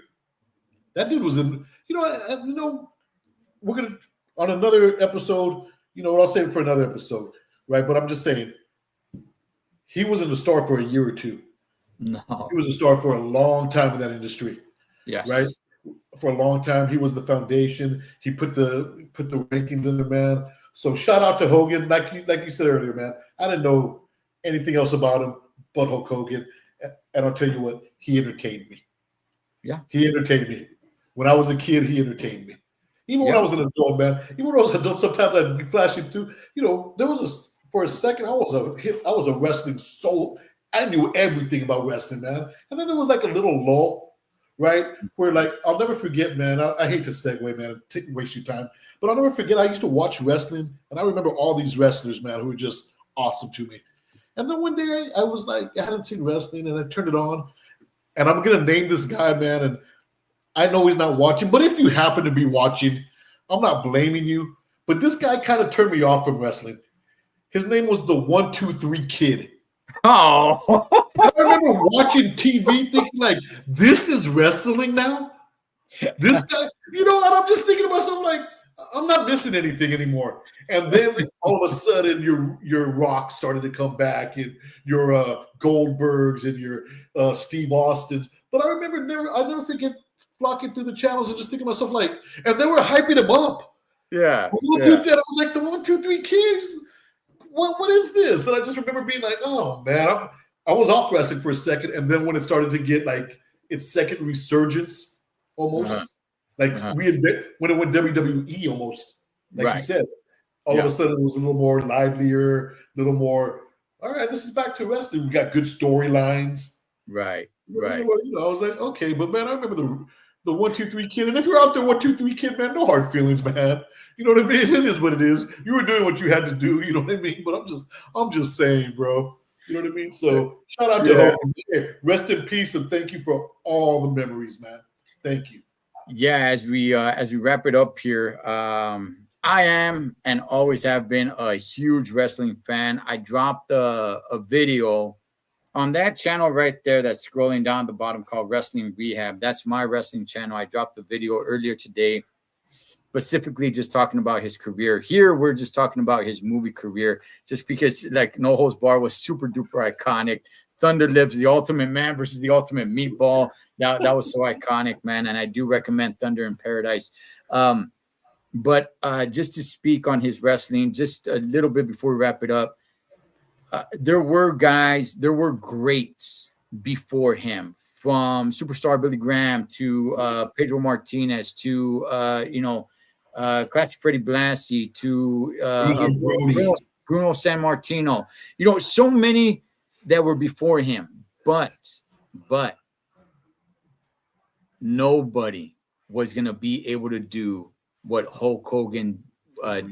Speaker 3: That dude was in, we're going to, on another episode, I'll save it for another episode, right? But I'm just saying, he wasn't a star for a year or two.
Speaker 2: No.
Speaker 3: He was a star for a long time in that industry.
Speaker 2: Yes.
Speaker 3: Right? For a long time, he was the foundation. He put the rankings in there, man. So shout out to Hogan. Like you said earlier, man. I didn't know anything else about him but Hulk Hogan. And I'll tell you what, he entertained me.
Speaker 2: Yeah.
Speaker 3: He entertained me. When I was a kid, he entertained me. Even when I was an adult, man. Even when I was an adult, sometimes I'd be flashing through. There was for a second, I was a wrestling soul. I knew everything about wrestling, man. And then there was like a little lull, right? Where I'll never forget, man. I hate to segue, man, waste your time. But I'll never forget, I used to watch wrestling, and I remember all these wrestlers, man, who were just awesome to me. And then one day I was like, I hadn't seen wrestling, and I turned it on, and I'm going to name this guy, man, and I know he's not watching, but if you happen to be watching, I'm not blaming you, but this guy kind of turned me off from wrestling. His name was the 1-2-3 Kid.
Speaker 2: Oh.
Speaker 3: I remember watching TV thinking this is wrestling now? This guy, and I'm just thinking to myself I'm not missing anything anymore. And then all of a sudden your Rock started to come back and your Goldbergs and your Steve Austins. But I remember I'll never forget flocking through the channels and just thinking to myself and they were hyping him up.
Speaker 2: Yeah.
Speaker 3: I was like, the 1-2-3 Kids. What is this? And I just remember being like, oh man, I was off wrestling for a second, and then when it started to get its second resurgence, almost when it went WWE, almost you said, all of a sudden it was a little more livelier, a little more. All right, this is back to wrestling. We got good storylines.
Speaker 2: Right.
Speaker 3: I was like, okay, but man, I remember the 1-2-3 Kid, and if you're out there 1-2-3 Kid, man, no hard feelings, man. You know what I mean? It is what it is. You were doing what you had to do. You know what I mean? But I'm just saying, bro. You know what I mean? So shout out to Hogan. Rest in peace, and thank you for all the memories, man. Thank you.
Speaker 2: Yeah, as we wrap it up here, I am and always have been a huge wrestling fan. I dropped a video on that channel right there that's scrolling down the bottom called Wrestling Rehab. That's my wrestling channel. I dropped the video earlier today, specifically just talking about his career. Here, we're just talking about his movie career, just because No Holds Barred was super duper iconic. Thunder Lips, the Ultimate Man versus the Ultimate Meatball. That was so iconic, man. And I do recommend Thunder in Paradise. But just to speak on his wrestling, just a little bit before we wrap it up, there were greats before him, from superstar Billy Graham to Pedro Martinez to Classic Freddie Blassie to Bruno San Martino. So many that were before him, but nobody was going to be able to do what Hulk Hogan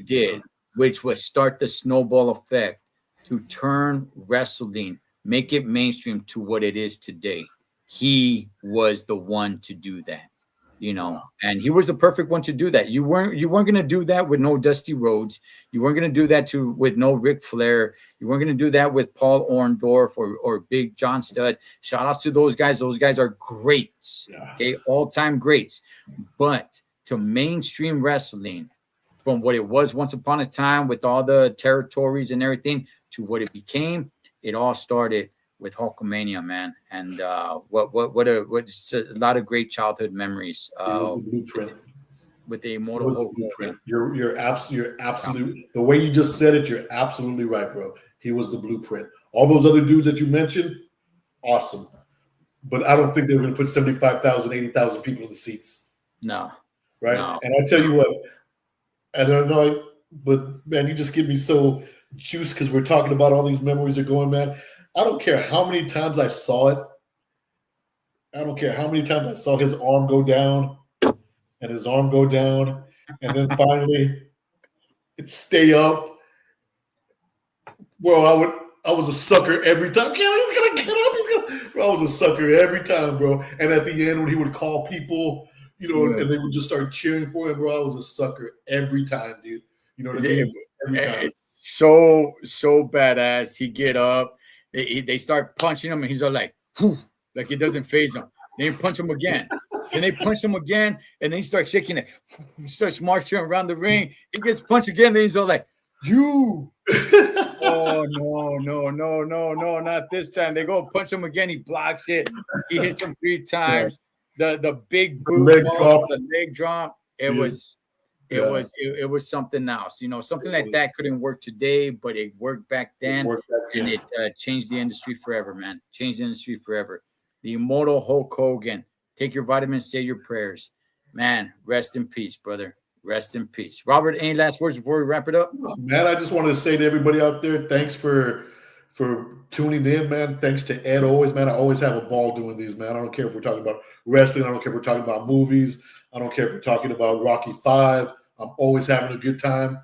Speaker 2: did, which was start the snowball effect to turn wrestling, make it mainstream to what it is today. He was the one to do that, and he was the perfect one to do that. You weren't going to do that with no Dusty Rhodes. You weren't going to do that with no Ric Flair. You weren't going to do that with Paul Orndorff or Big John Studd. Shout outs to those guys. Those guys are greats. Okay, all-time greats. But to mainstream wrestling, from what it was once upon a time with all the territories and everything to what it became, it all started with Hulkamania, man. And what a lot of great childhood memories with the immortal Hulk Hogan.
Speaker 3: You're absolutely the way you just said it, you're absolutely right, bro. He was the blueprint. All those other dudes that you mentioned, awesome. But I don't think they were going to put 75,000, 80,000 people in the seats.
Speaker 2: No.
Speaker 3: Right?
Speaker 2: No.
Speaker 3: And I tell you what, I don't know, but man, you just get me so juiced because we're talking about all these memories are going, man. I don't care how many times I saw it. I don't care how many times I saw his arm go down and his arm go down. And then finally it stay up. Well, I was a sucker every time. Yeah, he's going to get up. Bro, I was a sucker every time, bro. And at the end when he would call people, and they would just start cheering for him, bro, I was a sucker every time, dude. You know what I mean? Every time.
Speaker 2: It's so badass. He get up. They start punching him, and he's all like, whew, like it doesn't faze him. Then they punch him again. Then they punch him again, and then he starts shaking it. He starts marching around the ring. He gets punched again. Then he's all like, you. Oh, no, not this time. They go punch him again. He blocks it. He hits him 3 times. The big boot, the leg drop. It was something else. Something like that couldn't work today, but it worked back then, and it changed the industry forever, man. Changed the industry forever. The immortal Hulk Hogan. Take your vitamins, say your prayers. Man, rest in peace, brother. Rest in peace. Robert, any last words before we wrap it up?
Speaker 3: Man, I just wanted to say to everybody out there, thanks for tuning in, man. Thanks to Ed always, man. I always have a ball doing these, man. I don't care if we're talking about wrestling. I don't care if we're talking about movies. I don't care if we're talking about Rocky V. I'm always having a good time.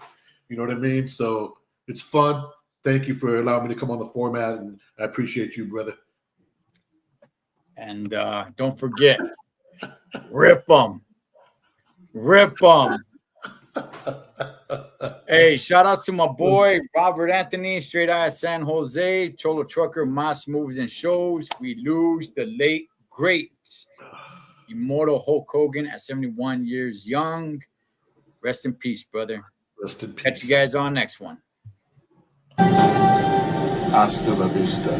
Speaker 3: You know what I mean? So it's fun. Thank you for allowing me to come on the format, and I appreciate you, brother.
Speaker 2: And don't forget, rip them. Rip them. Hey, shout out to my boy, Robert Anthony, straight out of San Jose, Cholo Trucker, M.A.S Movies and Shows. We lose the late, great, immortal Hulk Hogan at 71 years young. Rest in peace, brother.
Speaker 3: Rest in peace.
Speaker 2: Catch you guys on next one.
Speaker 4: Hasta la vista.